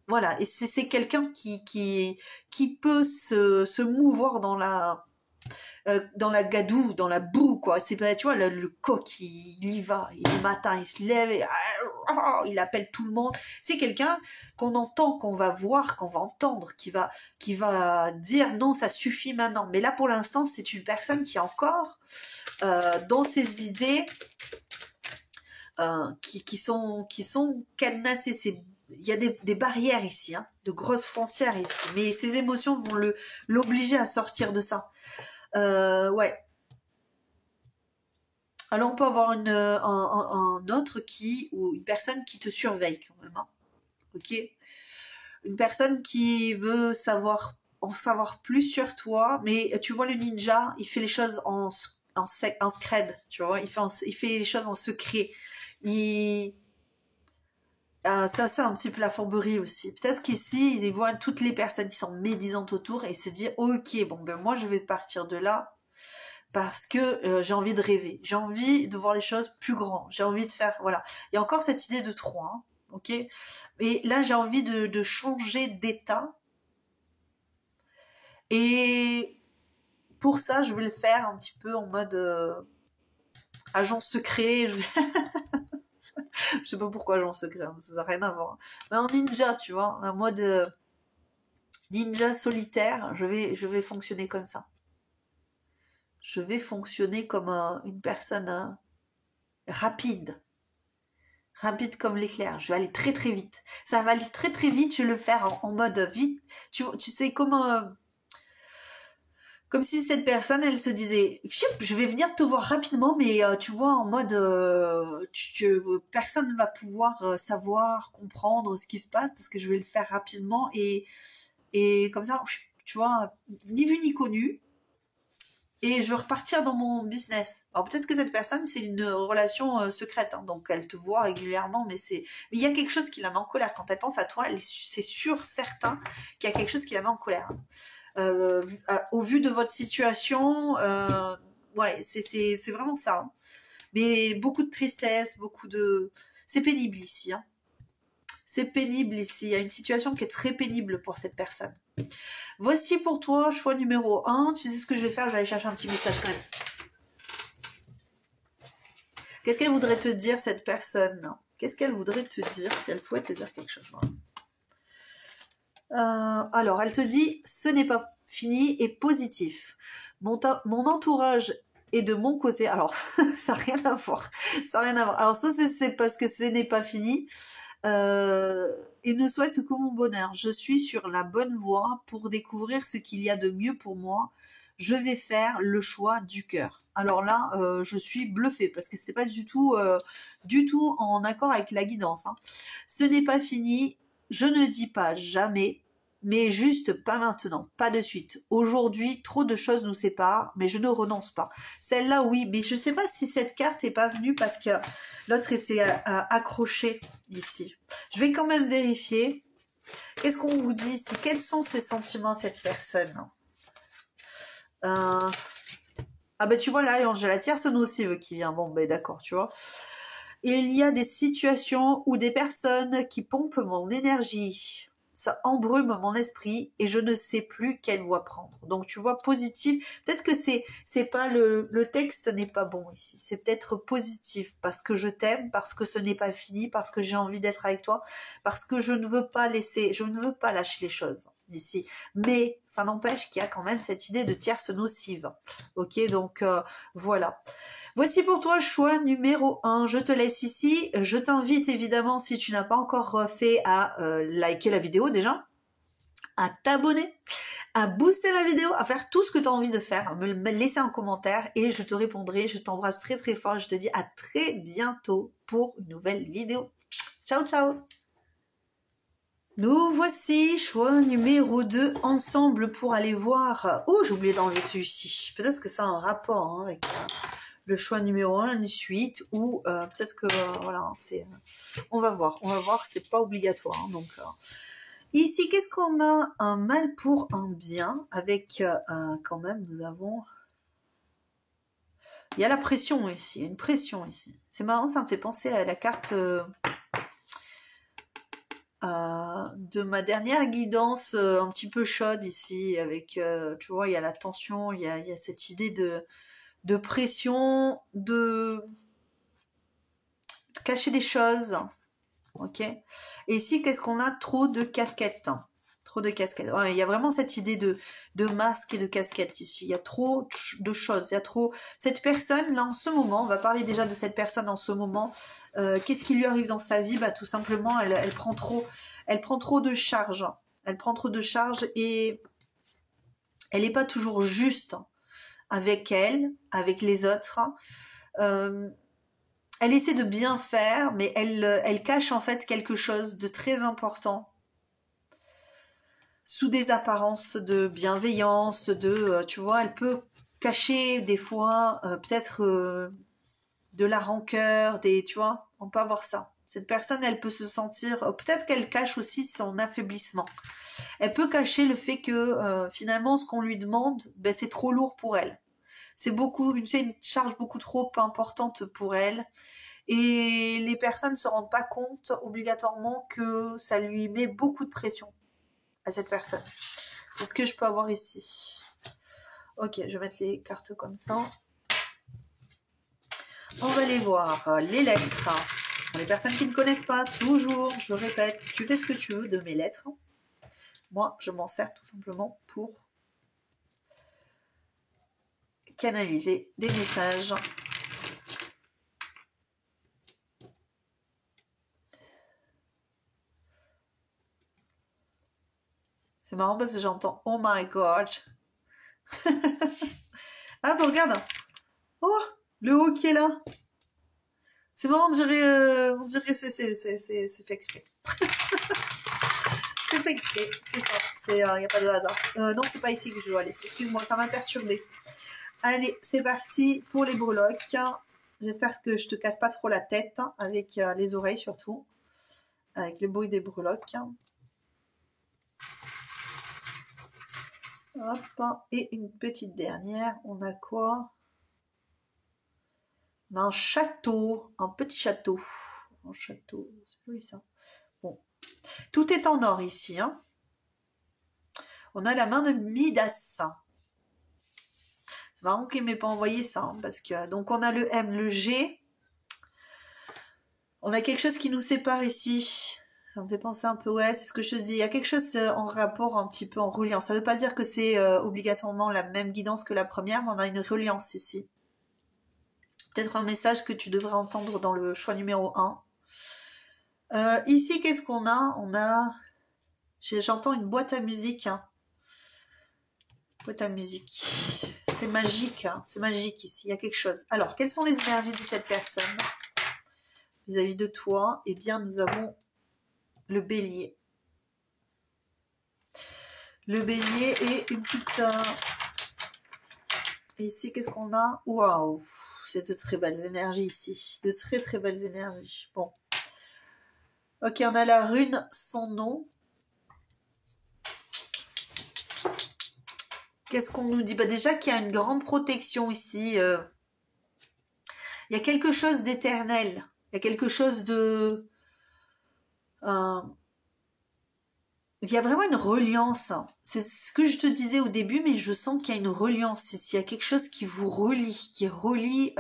voilà, et c'est quelqu'un qui peut se mouvoir dans la gadoue, dans la boue, quoi. C'est pas, tu vois, le coq, il y va, et le matin, il se lève, et il appelle tout le monde. C'est quelqu'un qu'on entend, qu'on va voir, qu'on va entendre, qui va dire non, ça suffit maintenant. Mais là, pour l'instant, c'est une personne qui est encore dans ses idées, qui sont cadenassées. Il y a des barrières ici, hein, de grosses frontières ici. Mais ses émotions vont l'obliger à sortir de ça. Ouais. Alors on peut avoir un autre ou une personne qui te surveille quand même, hein. Ok. Une personne qui veut en savoir plus sur toi, mais tu vois le ninja, il fait les choses en secret, tu vois, il fait les choses en secret. Ça c'est un petit peu la fourberie aussi. Peut-être qu'ici il voit toutes les personnes qui sont médisantes autour et il se dit ok, bon ben moi je vais partir de là. Parce que j'ai envie de rêver, j'ai envie de voir les choses plus grand, j'ai envie de faire, voilà. Il y a encore cette idée de 3, hein, ok. Et là, j'ai envie de changer d'état. Et pour ça, je vais le faire un petit peu en mode agent secret. Je sais pas pourquoi agent secret, hein, ça n'a rien à voir. Mais en ninja, tu vois, en mode ninja solitaire, je vais fonctionner comme ça. Je vais fonctionner comme une personne rapide comme l'éclair. Je vais aller très très vite. Ça va aller très très vite. Je vais le faire en mode vite. Tu sais comment, comme si cette personne, elle se disait, je vais venir te voir rapidement, mais tu vois, en mode, personne ne va pouvoir savoir, comprendre ce qui se passe parce que je vais le faire rapidement et et comme ça, tu vois, ni vu ni connu, et je veux repartir dans mon business. Alors peut-être que cette personne, c'est une relation secrète, hein, donc elle te voit régulièrement, mais il y a quelque chose qui la met en colère. Quand elle pense à toi, c'est sûr, certain, qu'il y a quelque chose qui la met en colère. Au vu de votre situation, ouais, c'est vraiment ça. Hein. Mais beaucoup de tristesse, c'est pénible ici. Hein. C'est pénible ici. Il y a une situation qui est très pénible pour cette personne. Voici pour toi, choix numéro 1. Tu sais ce que je vais faire? Je vais aller chercher un petit message quand même. Qu'est-ce qu'elle voudrait te dire, cette personne? Qu'est-ce qu'elle voudrait te dire si elle pouvait te dire quelque chose? Alors, elle te dit, ce n'est pas fini et positif. Mon entourage est de mon côté. Alors, ça n'a rien à voir. Ça n'a rien à voir. Alors, ça, c'est parce que ce n'est pas fini. Il ne souhaite que mon bonheur. Je suis sur la bonne voie pour découvrir ce qu'il y a de mieux pour moi. Je vais faire le choix du cœur. Alors là, je suis bluffée parce que c'était pas du tout en accord avec la guidance. Hein. Ce n'est pas fini. Je ne dis pas jamais, mais juste pas maintenant, pas de suite. Aujourd'hui, trop de choses nous séparent, mais je ne renonce pas. Celle-là, oui, mais je ne sais pas si cette carte n'est pas venue parce que l'autre était accrochée ici. Je vais quand même vérifier. Qu'est-ce qu'on vous dit ici? Quels sont ses sentiments, cette personne? Ah ben tu vois là, j'ai la tierce nocive qui vient. Bon ben d'accord, tu vois. Il y a des situations ou des personnes qui pompent mon énergie. Ça embrume mon esprit et je ne sais plus quelle voie prendre. Donc tu vois, positif. Peut-être que c'est pas le texte n'est pas bon ici. C'est peut-être positif parce que je t'aime, parce que ce n'est pas fini, parce que j'ai envie d'être avec toi, parce que je ne veux pas lâcher les choses ici. Mais ça n'empêche qu'il y a quand même cette idée de tierce nocive. Ok, donc voilà. Voici pour toi choix numéro 1. Je te laisse ici. Je t'invite évidemment, si tu n'as pas encore fait, à liker la vidéo déjà, à t'abonner, à booster la vidéo, à faire tout ce que tu as envie de faire, à me laisser un commentaire et je te répondrai. Je t'embrasse très très fort et je te dis à très bientôt pour une nouvelle vidéo. Ciao ciao. Nous voici, choix numéro 2, ensemble pour aller voir... Oh, j'ai oublié d'enlever celui-ci. Peut-être que ça a un rapport hein, avec... le choix numéro 1, une suite, ou peut-être que, voilà, c'est... on va voir, c'est pas obligatoire. Hein, donc, ici, qu'est-ce qu'on a? Un mal pour un bien, avec, quand même, nous avons... Il y a la pression ici, il y a une pression ici. C'est marrant, ça me fait penser à la carte de ma dernière guidance, un petit peu chaude ici, avec, tu vois, il y a la tension, il y a cette idée de pression, de cacher des choses, ok. Et ici, qu'est-ce qu'on a? Trop de casquettes. Trop de casquettes. Ouais, il y a vraiment cette idée de masque et de casquette ici. Il y a trop de choses. Il y a trop... Cette personne, là, en ce moment, on va parler déjà de cette personne en ce moment. Qu'est-ce qui lui arrive dans sa vie? Bah, tout simplement, elle prend trop de charges. Elle prend trop de charges et elle n'est pas toujours juste avec elle, avec les autres. Elle essaie de bien faire, mais elle cache en fait quelque chose de très important sous des apparences de bienveillance, tu vois, elle peut cacher des fois peut-être de la rancœur, tu vois, on peut avoir ça. Cette personne, elle peut se sentir, peut-être qu'elle cache aussi son affaiblissement. Elle peut cacher le fait que finalement, ce qu'on lui demande, ben, c'est trop lourd pour elle. C'est une charge beaucoup trop importante pour elle. Et les personnes ne se rendent pas compte obligatoirement que ça lui met beaucoup de pression à cette personne. C'est ce que je peux avoir ici. Ok, je vais mettre les cartes comme ça. On va aller voir les lettres. Pour les personnes qui ne connaissent pas, toujours, je répète, tu fais ce que tu veux de mes lettres. Moi, je m'en sers tout simplement pour canaliser des messages. C'est marrant parce que j'entends « Oh my God ». Ah, bah regarde. Oh, le haut qui est là. C'est marrant, on dirait c'est fait exprès. C'est fait fait exprès, c'est ça. Il n'y a pas de hasard. Non, c'est pas ici que je dois aller. Excuse-moi, ça m'a perturbée. Allez, c'est parti pour les breloques. J'espère que je te casse pas trop la tête, avec les oreilles surtout, avec le bruit des breloques. Hop, et une petite dernière. On a quoi? On a un château, un petit château. Un château, c'est joli ça. Bon, tout est en or ici. Hein. On a la main de Midas. C'est marrant qu'il ne m'ait pas envoyé ça, hein, parce que donc on a le M, le G. On a quelque chose qui nous sépare ici. Ça me fait penser un peu, ouais, c'est ce que je te dis. Il y a quelque chose en rapport un petit peu en reliance. Ça ne veut pas dire que c'est obligatoirement la même guidance que la première, mais on a une reliance ici. Peut-être un message que tu devrais entendre dans le choix numéro 1. Ici, qu'est-ce qu'on a? On a... J'entends une boîte à musique. Hein. Boîte à musique. C'est magique. Hein. C'est magique ici. Il y a quelque chose. Alors, quelles sont les énergies de cette personne vis-à-vis de toi? Eh bien, nous avons le bélier. Le bélier et une petite... Et ici, qu'est-ce qu'on a? Waouh! C'est de très belles énergies ici. De très très belles énergies. Bon. Ok, on a la rune sans nom. Qu'est-ce qu'on nous dit? Bah déjà qu'il y a une grande protection ici. Il y a quelque chose d'éternel. Il y a quelque chose de... il y a vraiment une reliance. C'est ce que je te disais au début, mais je sens qu'il y a une reliance ici. Il y a quelque chose qui vous relie, qui relie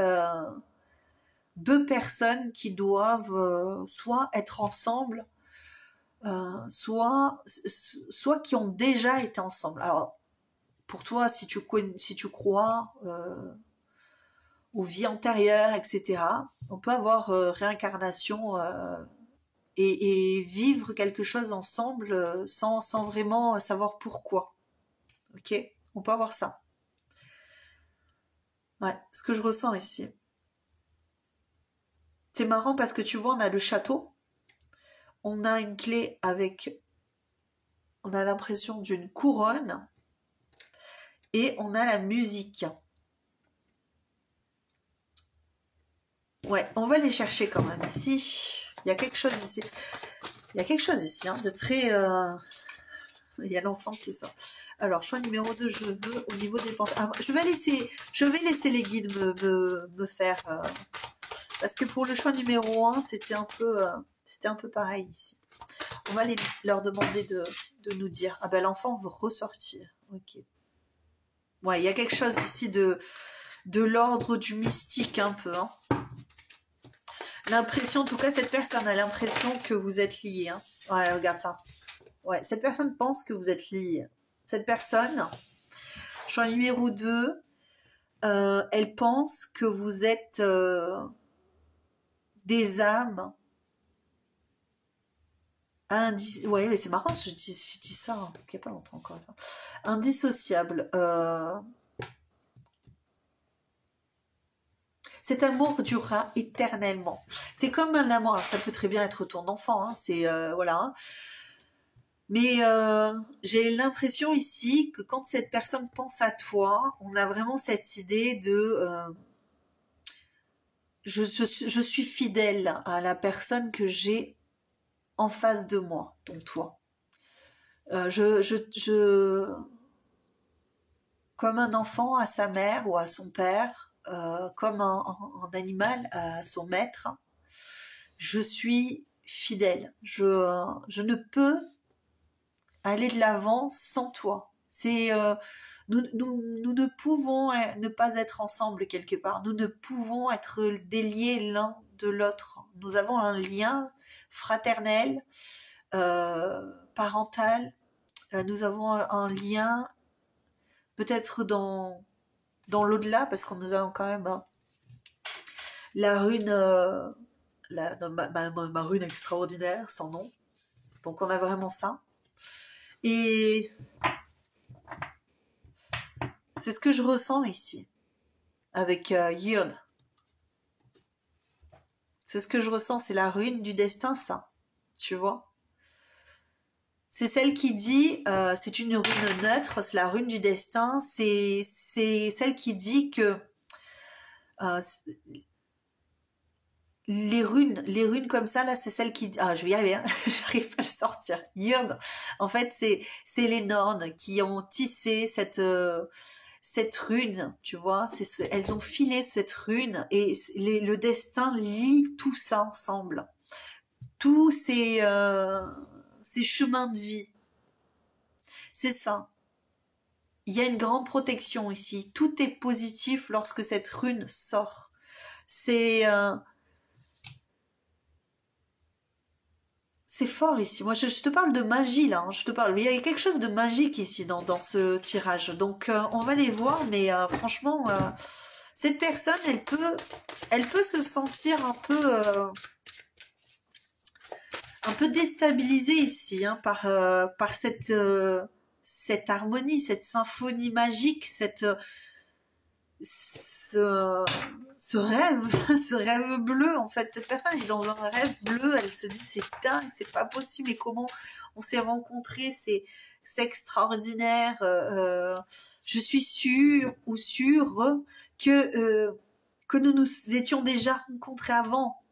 deux personnes qui doivent soit être ensemble, soit qui ont déjà été ensemble. Alors, pour toi, si tu crois aux vies antérieures, etc., on peut avoir réincarnation et vivre quelque chose ensemble sans vraiment savoir pourquoi. Ok? On peut avoir ça. Ouais, ce que je ressens ici. C'est marrant parce que tu vois, on a le château, on a une clé avec, on a l'impression d'une couronne, et on a la musique. Ouais, on va les chercher quand même. Ici, il y a quelque chose ici. Il y a quelque chose ici, hein, de très... Il y a l'enfant qui sort. Alors, choix numéro 2, je veux au niveau des pensées. Ah, je vais laisser les guides me faire... parce que pour le choix numéro 1, c'était un peu pareil ici. On va leur demander de nous dire. Ah ben, l'enfant veut ressortir. Ok. Ouais, il y a quelque chose ici de l'ordre du mystique un peu. Hein. L'impression, en tout cas, cette personne a l'impression que vous êtes liés. Hein. Ouais, regarde ça. Ouais, cette personne pense que vous êtes liés. Cette personne, choix numéro 2, elle pense que vous êtes des âmes. Ouais, c'est marrant, je dis ça hein, il n'y a pas longtemps encore. Indissociable. Cet amour durera éternellement. C'est comme un amour, alors ça peut très bien être ton enfant, hein, c'est voilà. Hein. Mais j'ai l'impression ici que quand cette personne pense à toi, on a vraiment cette idée de je suis fidèle à la personne que j'ai en face de moi, donc toi. Comme un enfant à sa mère ou à son père, comme un animal à son maître, je suis fidèle. Je ne peux aller de l'avant sans toi. C'est nous ne pouvons ne pas être ensemble quelque part. Nous ne pouvons être déliés l'un de l'autre. Nous avons un lien fraternel, parental. Nous avons un lien peut-être dans l'au-delà parce qu'on nous avons quand même la rune, ma rune extraordinaire sans nom. Donc on a vraiment ça. Et c'est ce que je ressens ici avec Yird. C'est ce que je ressens, c'est la rune du destin, ça. Tu vois? C'est celle qui dit, c'est une rune neutre, c'est la rune du destin, c'est celle qui dit que les runes comme ça, là, c'est celle qui... Ah, je vais y arriver, hein. J'arrive pas à le sortir. Yurd. En fait, c'est les Nornes qui ont tissé cette rune, tu vois. Elles ont filé cette rune et le destin lie tout ça ensemble. Tous ces chemins de vie. C'est ça. Il y a une grande protection ici. Tout est positif lorsque cette rune sort. C'est fort ici. Moi, je te parle de magie là. Hein. Je te parle. Il y a quelque chose de magique ici dans ce tirage. Donc, on va les voir. Mais franchement, cette personne, elle peut se sentir un peu déstabilisée ici hein, par cette harmonie, cette symphonie magique, ce rêve, ce rêve bleu en fait. Cette personne est dans un rêve bleu, elle se dit c'est dingue, c'est pas possible et comment on s'est rencontrés, c'est extraordinaire. Je suis sûre ou sûre que nous nous étions déjà rencontrés avant.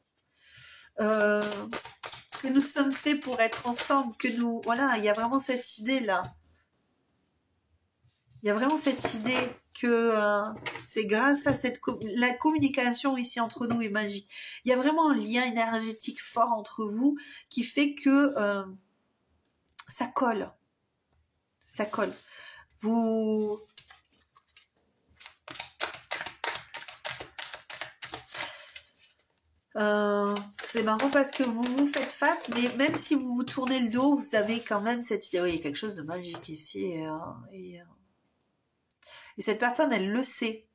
Que nous sommes faits pour être ensemble, que nous... Voilà, il y a vraiment cette idée-là. Il y a vraiment cette idée que c'est grâce à la communication ici entre nous est magique. Il y a vraiment un lien énergétique fort entre vous qui fait que ça colle. Ça colle. Vous... c'est marrant parce que vous vous faites face, mais même si vous vous tournez le dos, vous avez quand même cette idée. Oui, il y a quelque chose de magique ici. Et cette personne, elle le sait.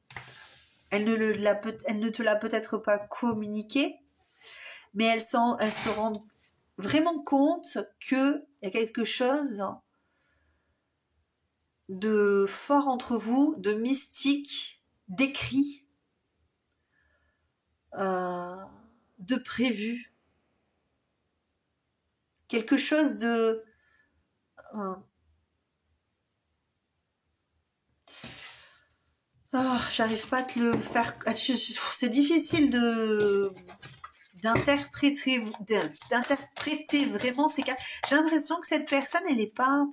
Elle ne te l'a peut-être pas communiqué, mais elle se rend vraiment compte qu'il y a quelque chose de fort entre vous, de mystique, d'écrit, de prévu. Quelque chose de... Oh, j'arrive pas à te le faire... C'est difficile d'interpréter vraiment ces cas. J'ai l'impression que cette personne, elle n'est pas...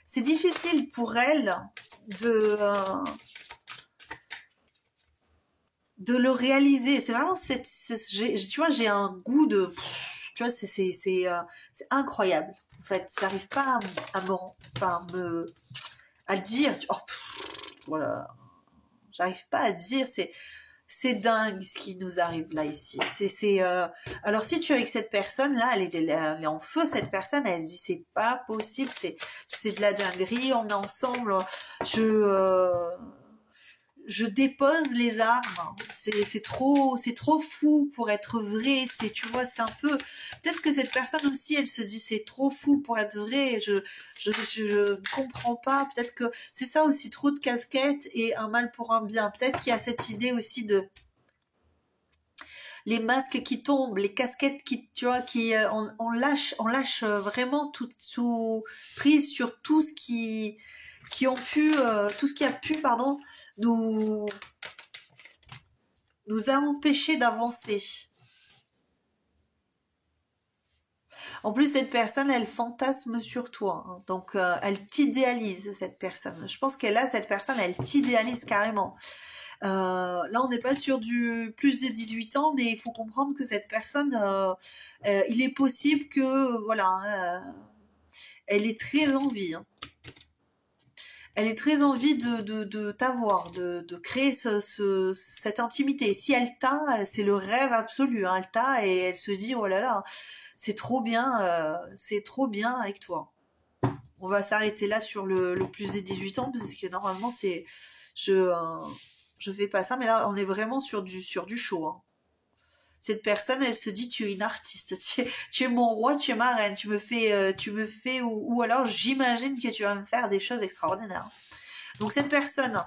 C'est difficile pour elle de le réaliser. C'est vraiment tu vois, j'ai un goût de... Tu vois, c'est incroyable. En fait, j'arrive pas à le dire. Oh, voilà. J'arrive pas à dire. C'est dingue ce qui nous arrive là ici. Alors si tu es avec cette personne là, elle est en feu. Cette personne, elle se dit c'est pas possible. C'est de la dinguerie. On est ensemble. Je dépose les armes. C'est trop fou pour être vrai. Tu vois, c'est un peu... Peut-être que cette personne aussi, elle se dit c'est trop fou pour être vrai. Je comprends pas. Peut-être que c'est ça aussi, trop de casquettes et un mal pour un bien. Peut-être qu'il y a cette idée aussi de les masques qui tombent, les casquettes qui, tu vois, on lâche vraiment tout prise sur tout ce qui a pu, pardon, nous a empêché d'avancer. En plus, cette personne, elle fantasme sur toi. Hein. Donc, elle t'idéalise, cette personne. Je pense cette personne, elle t'idéalise carrément. Là, on n'est pas sur du plus de 18 ans, mais il faut comprendre que cette personne, il est possible que, voilà, elle est très en vie. Hein. Elle est très envie de t'avoir, de créer cette intimité. Et si elle t'a, c'est le rêve absolu. Hein. Elle t'a et elle se dit, oh là là, c'est trop bien avec toi. On va s'arrêter là sur le plus des 18 ans, parce que normalement, je fais pas ça, mais là, on est vraiment sur du show. Hein. Cette personne, elle se dit, tu es une artiste, tu es mon roi, tu es ma reine, tu me fais, ou alors j'imagine que tu vas me faire des choses extraordinaires. Donc cette personne,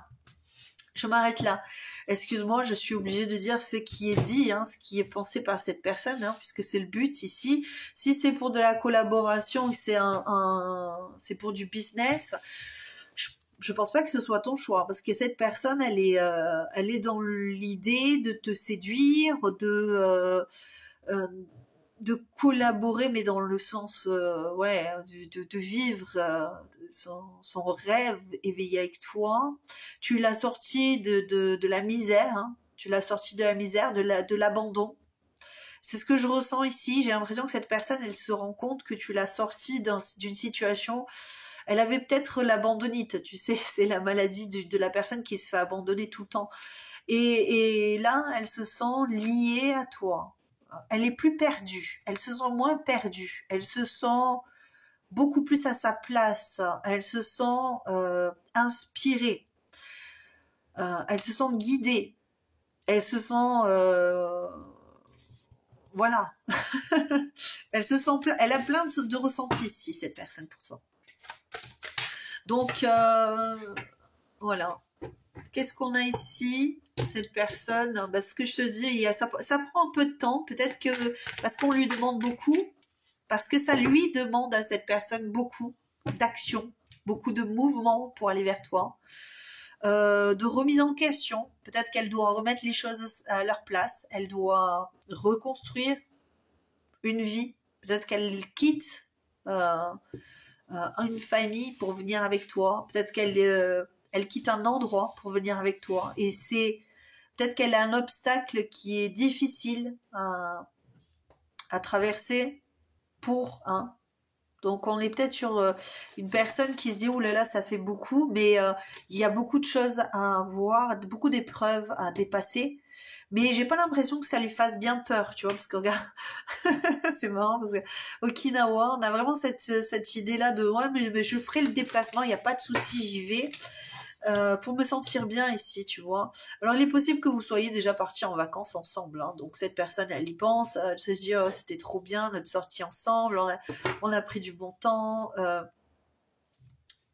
Je m'arrête là. Excuse-moi, je suis obligée de dire ce qui est dit, hein, ce qui est pensé par cette personne, hein, puisque c'est le but ici. Si c'est pour de la collaboration, c'est pour du business, je pense pas que ce soit ton choix, parce que cette personne, elle est dans l'idée de te séduire, euh, de collaborer, mais dans le sens, ouais, de vivre son rêve éveillé avec toi. Tu l'as sorti de la misère, hein. Tu l'as sorti de la misère, de l'abandon. C'est ce que je ressens ici. J'ai l'impression que cette personne, elle se rend compte que tu l'as sortie d'une situation. Elle avait peut-être l'abandonnite, tu sais, c'est la maladie de la personne qui se fait abandonner tout le temps. Et là, elle se sent liée à toi. Elle est plus perdue, elle se sent moins perdue, elle se sent beaucoup plus à sa place, elle se sent inspirée, elle se sent guidée, elle se sent... voilà. Elle a plein de ressentis ici, cette personne pour toi. Donc, voilà. Qu'est-ce qu'on a ici? Cette personne, bah, ce que je te dis, ça prend un peu de temps, peut-être que parce qu'on lui demande beaucoup, parce que ça lui demande à cette personne beaucoup d'action, beaucoup de mouvement pour aller vers toi, de remise en question. Peut-être qu'elle doit remettre les choses à leur place, elle doit reconstruire une vie. Peut-être qu'elle quitte une famille pour venir avec toi. Peut-être qu'elle quitte un endroit pour venir avec toi. Et c'est peut-être qu'elle a un obstacle qui est difficile à traverser pour un. Donc on est peut-être sur une personne qui se dit oh là là ça fait beaucoup, mais il y a beaucoup de choses à voir, beaucoup d'épreuves à dépasser. Mais j'ai pas l'impression que ça lui fasse bien peur, tu vois, parce que regarde, c'est marrant parce que Okinawa, on a vraiment cette idée-là de ouais mais je ferai le déplacement, il n'y a pas de souci, j'y vais. Pour me sentir bien ici, tu vois. Alors il est possible que vous soyez déjà partis en vacances ensemble, hein. Donc cette personne, elle y pense, elle se dit oh, c'était trop bien notre sortie ensemble, on a pris du bon temps,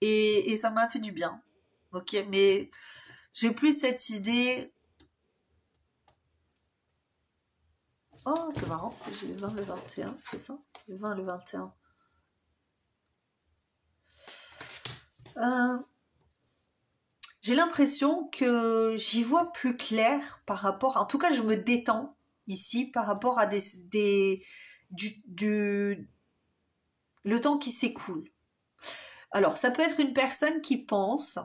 et ça m'a fait du bien. Ok, mais j'ai plus cette idée. Oh, c'est marrant, j'ai le 20, le 21, c'est ça? Le 20, le 21. J'ai l'impression que j'y vois plus clair par rapport, en tout cas je me détends ici par rapport à le temps qui s'écoule. Alors ça peut être une personne qui pense,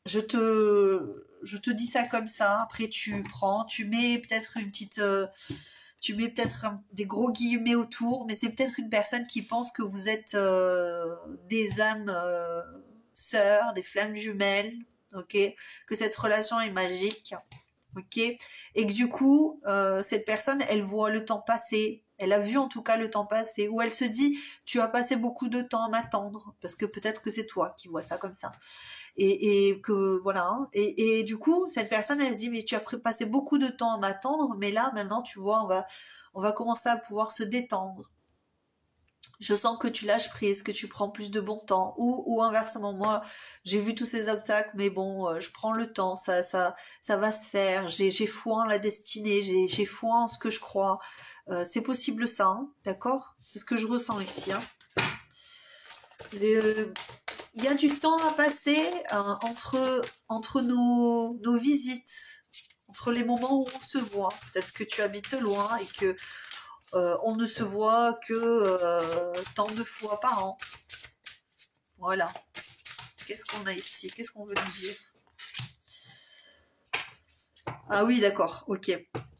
je te dis ça comme ça, après tu mets peut-être tu mets peut-être des gros guillemets autour, mais c'est peut-être une personne qui pense que vous êtes des âmes sœurs, des flammes jumelles, ok, que cette relation est magique, ok, et que du coup cette personne elle voit le temps passer, elle a vu en tout cas le temps passer, ou elle se dit tu as passé beaucoup de temps à m'attendre, parce que peut-être que c'est toi qui vois ça comme ça, et que voilà, hein. Et du coup cette personne elle se dit mais tu as passé beaucoup de temps à m'attendre, mais là maintenant tu vois on va commencer à pouvoir se détendre. Je sens que tu lâches prise, que tu prends plus de bon temps, ou inversement, moi, j'ai vu tous ces obstacles, mais bon, je prends le temps, ça va se faire, j'ai foi en la destinée, j'ai foi en ce que je crois, c'est possible ça, hein, d'accord? C'est ce que je ressens ici, hein. Il y a du temps à passer entre nos visites, entre les moments où on se voit. Peut-être que tu habites loin et que on ne se voit que tant de fois par an. Voilà. Qu'est-ce qu'on a ici? Qu'est-ce qu'on veut nous dire? Ah oui, d'accord. Ok.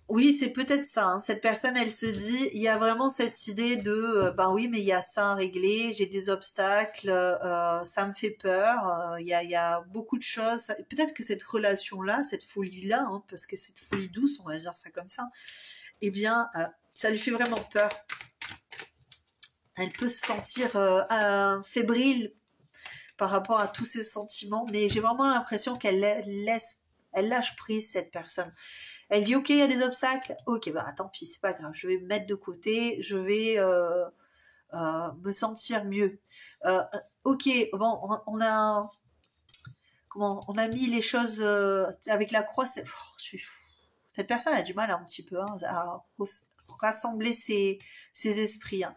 Oui, c'est peut-être ça, hein. Cette personne, elle se dit, il y a vraiment cette idée de, ben oui, mais il y a ça à régler, j'ai des obstacles, ça me fait peur, il y a beaucoup de choses. Peut-être que cette relation-là, cette folie-là, hein, parce que cette folie douce, on va dire ça comme ça, eh bien, ça lui fait vraiment peur. Elle peut se sentir fébrile par rapport à tous ces sentiments, mais j'ai vraiment l'impression qu'elle elle lâche prise, cette personne. Elle dit ok, il y a des obstacles, ok, bah tant pis, c'est pas grave, je vais me mettre de côté, je vais me sentir mieux. Ok, bon, on a, comment on a mis les choses avec la croix. Cette personne a du mal un petit peu à rassembler ses esprits. Hein.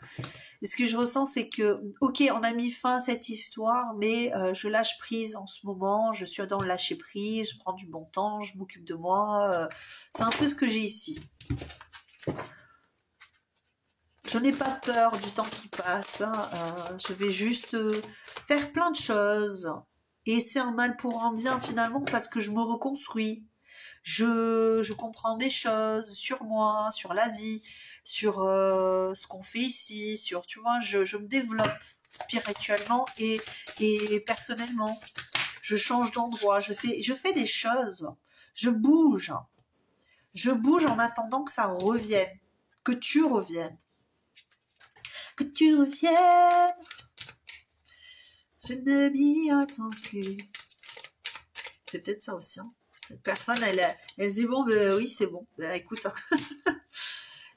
Et ce que je ressens, c'est que, ok, on a mis fin à cette histoire, mais je lâche prise en ce moment, je suis dans le lâcher prise, je prends du bon temps, je m'occupe de moi. C'est un peu ce que j'ai ici. Je n'ai pas peur du temps qui passe. Hein. Je vais juste faire plein de choses. Et c'est un mal pour un bien finalement parce que je me reconstruis. Je comprends des choses sur moi, sur la vie, sur ce qu'on fait ici, sur, tu vois, je me développe spirituellement et personnellement. Je change d'endroit, je fais des choses. Je bouge. Je bouge en attendant que ça revienne, que tu reviennes. Que tu reviennes, je ne m'y attends plus. C'est peut-être ça aussi. Hein. Cette personne, elle se dit, bon, ben oui, c'est bon. Ben, écoute, hein.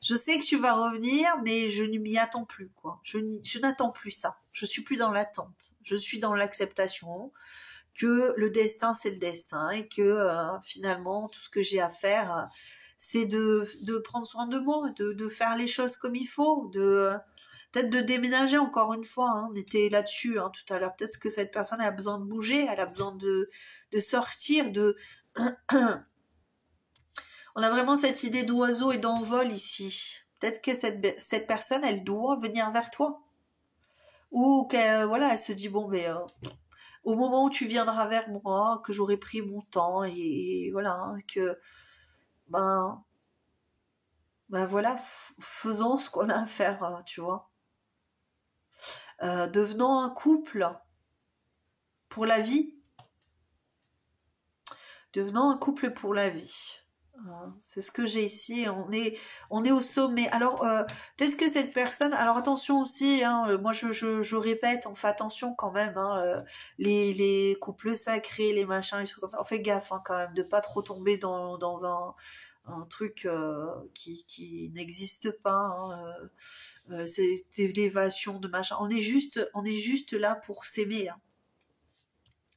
Je sais que tu vas revenir, mais je ne m'y attends plus, quoi. Je n'attends plus ça. Je suis plus dans l'attente. Je suis dans l'acceptation que le destin, c'est le destin et que finalement, tout ce que j'ai à faire, c'est de prendre soin de moi, de faire les choses comme il faut, peut-être de déménager encore une fois. Hein. On était là-dessus hein, tout à l'heure. Peut-être que cette personne a besoin de bouger, elle a besoin de sortir, On a vraiment cette idée d'oiseau et d'envol ici. Peut-être que cette personne, elle doit venir vers toi. Ou qu'elle voilà, elle se dit, bon, mais au moment où tu viendras vers moi, que j'aurai pris mon temps et voilà, hein, que ben voilà, faisons ce qu'on a à faire, tu vois. Devenons un couple pour la vie. Devenons un couple pour la vie. C'est ce que j'ai ici. On est au sommet. Alors, peut-être que cette personne... Alors, attention aussi, hein, moi, je répète, on fait attention quand même. Hein, les couples sacrés, les machins, les trucs comme ça. On fait gaffe hein, quand même de pas trop tomber dans un truc qui n'existe pas. Hein, c'est d'élévation, de machin. On est juste là pour s'aimer. Hein.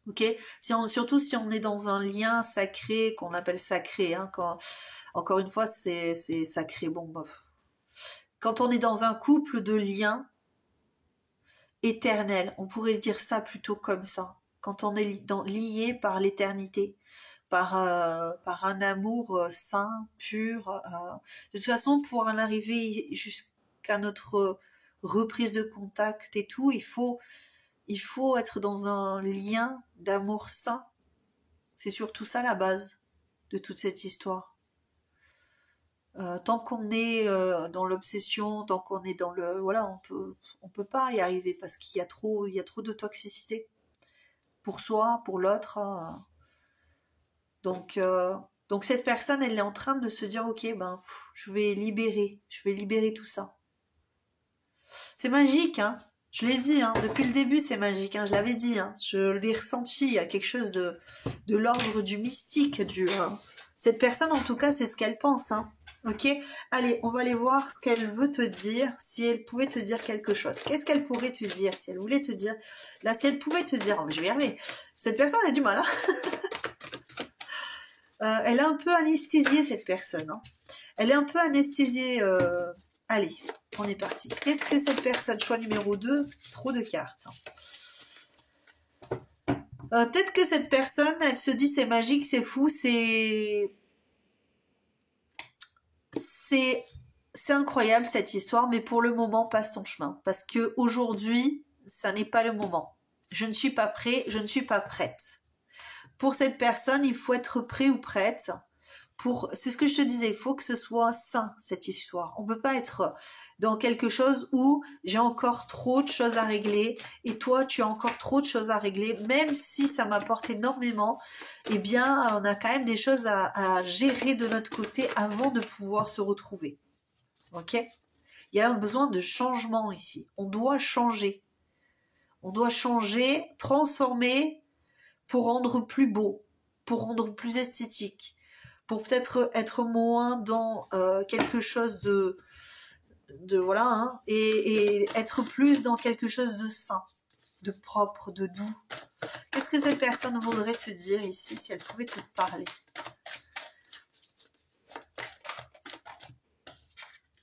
Ok, surtout si on est dans un lien sacré qu'on appelle sacré, hein, encore une fois c'est sacré. Bon, bof. Quand on est dans un couple de liens éternels, on pourrait dire ça plutôt comme ça. Quand on est lié par l'éternité, par un amour sain, pur. De toute façon, pour en arriver jusqu'à notre reprise de contact et tout, il faut être dans un lien d'amour sain. C'est surtout ça la base de toute cette histoire. Tant qu'on est dans l'obsession, tant qu'on est dans le... Voilà, on peut pas y arriver parce qu'il y a trop de toxicité. Pour soi, pour l'autre. Hein. Donc cette personne, elle est en train de se dire, ok, je vais libérer tout ça. C'est magique, hein. Je l'ai dit, hein, depuis le début, c'est magique, hein, je l'avais dit, hein, je l'ai ressenti, il y a quelque chose de l'ordre du mystique, cette personne, en tout cas, c'est ce qu'elle pense, hein, ok. Allez, on va aller voir ce qu'elle veut te dire, si elle pouvait te dire quelque chose. Qu'est-ce qu'elle pourrait te dire, si elle voulait te dire, là, si elle pouvait te dire, oh, je vais y arriver, cette personne a du mal, hein. Elle a un peu anesthésié, cette personne, hein. Elle est un peu anesthésiée, allez, on est parti. Qu'est-ce que cette personne, choix numéro 2, trop de cartes. Peut-être que cette personne, elle se dit c'est magique, c'est fou, c'est incroyable cette histoire, mais pour le moment, passe son chemin. Parce que aujourd'hui, ça n'est pas le moment. Je ne suis pas prêt, je ne suis pas prête. Pour cette personne, il faut être prêt ou prête. C'est ce que je te disais, il faut que ce soit sain, cette histoire. On ne peut pas être dans quelque chose où j'ai encore trop de choses à régler et toi, tu as encore trop de choses à régler, même si ça m'apporte énormément, eh bien, on a quand même des choses à gérer de notre côté avant de pouvoir se retrouver. Ok ? Il y a un besoin de changement ici. On doit changer. On doit changer, transformer pour rendre plus beau, pour rendre plus esthétique. Pour peut-être être moins dans quelque chose de voilà, hein, et être plus dans quelque chose de sain, de propre, de doux. Qu'est-ce que cette personne voudrait te dire ici si elle pouvait te parler?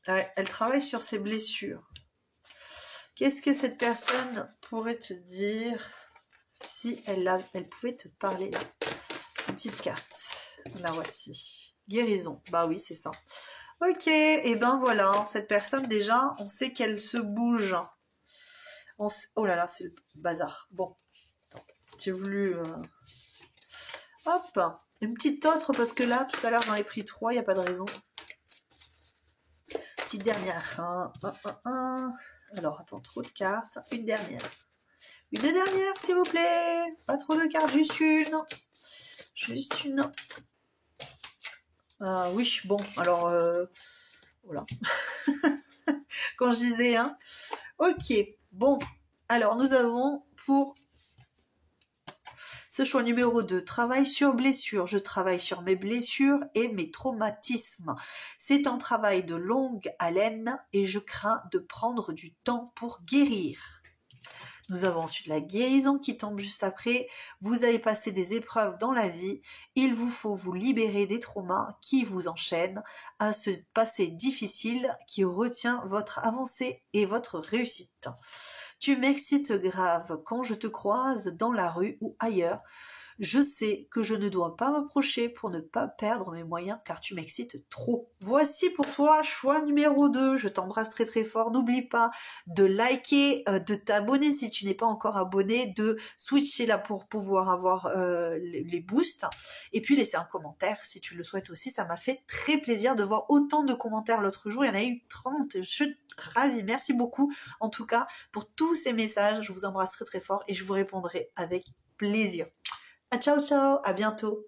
Ouais, elle travaille sur ses blessures. Qu'est-ce que cette personne pourrait te dire si elle pouvait te parler là? Une petite carte. La voici. Guérison. Bah oui, c'est ça. Ok, et ben voilà. Cette personne, déjà, on sait qu'elle se bouge. Oh là là, c'est le bazar. Bon, j'ai voulu... Hop, une petite autre, parce que là, tout à l'heure, j'en ai pris 3, il n'y a pas de raison. Petite dernière. Alors, attends, trop de cartes. Une dernière. Une dernière, s'il vous plaît. Pas trop de cartes, juste une. Juste une. Oui, bon, alors, voilà. Quand je disais, hein. Ok, bon. Alors, nous avons pour ce choix numéro 2, travail sur blessure. Je travaille sur mes blessures et mes traumatismes. C'est un travail de longue haleine et je crains de prendre du temps pour guérir. Nous avons ensuite la guérison qui tombe juste après. Vous avez passé des épreuves dans la vie. Il vous faut vous libérer des traumas qui vous enchaînent à ce passé difficile qui retient votre avancée et votre réussite. Tu m'excites grave quand je te croise dans la rue ou ailleurs. Je sais que je ne dois pas m'approcher pour ne pas perdre mes moyens car tu m'excites trop. Voici pour toi, choix numéro 2. Je t'embrasse très très fort. N'oublie pas de liker, de t'abonner si tu n'es pas encore abonné, de switcher là pour pouvoir avoir les boosts. Et puis laisser un commentaire si tu le souhaites aussi. Ça m'a fait très plaisir de voir autant de commentaires l'autre jour. Il y en a eu 30. Je suis ravie. Merci beaucoup en tout cas pour tous ces messages. Je vous embrasse très très fort et je vous répondrai avec plaisir. Ciao ciao, à bientôt.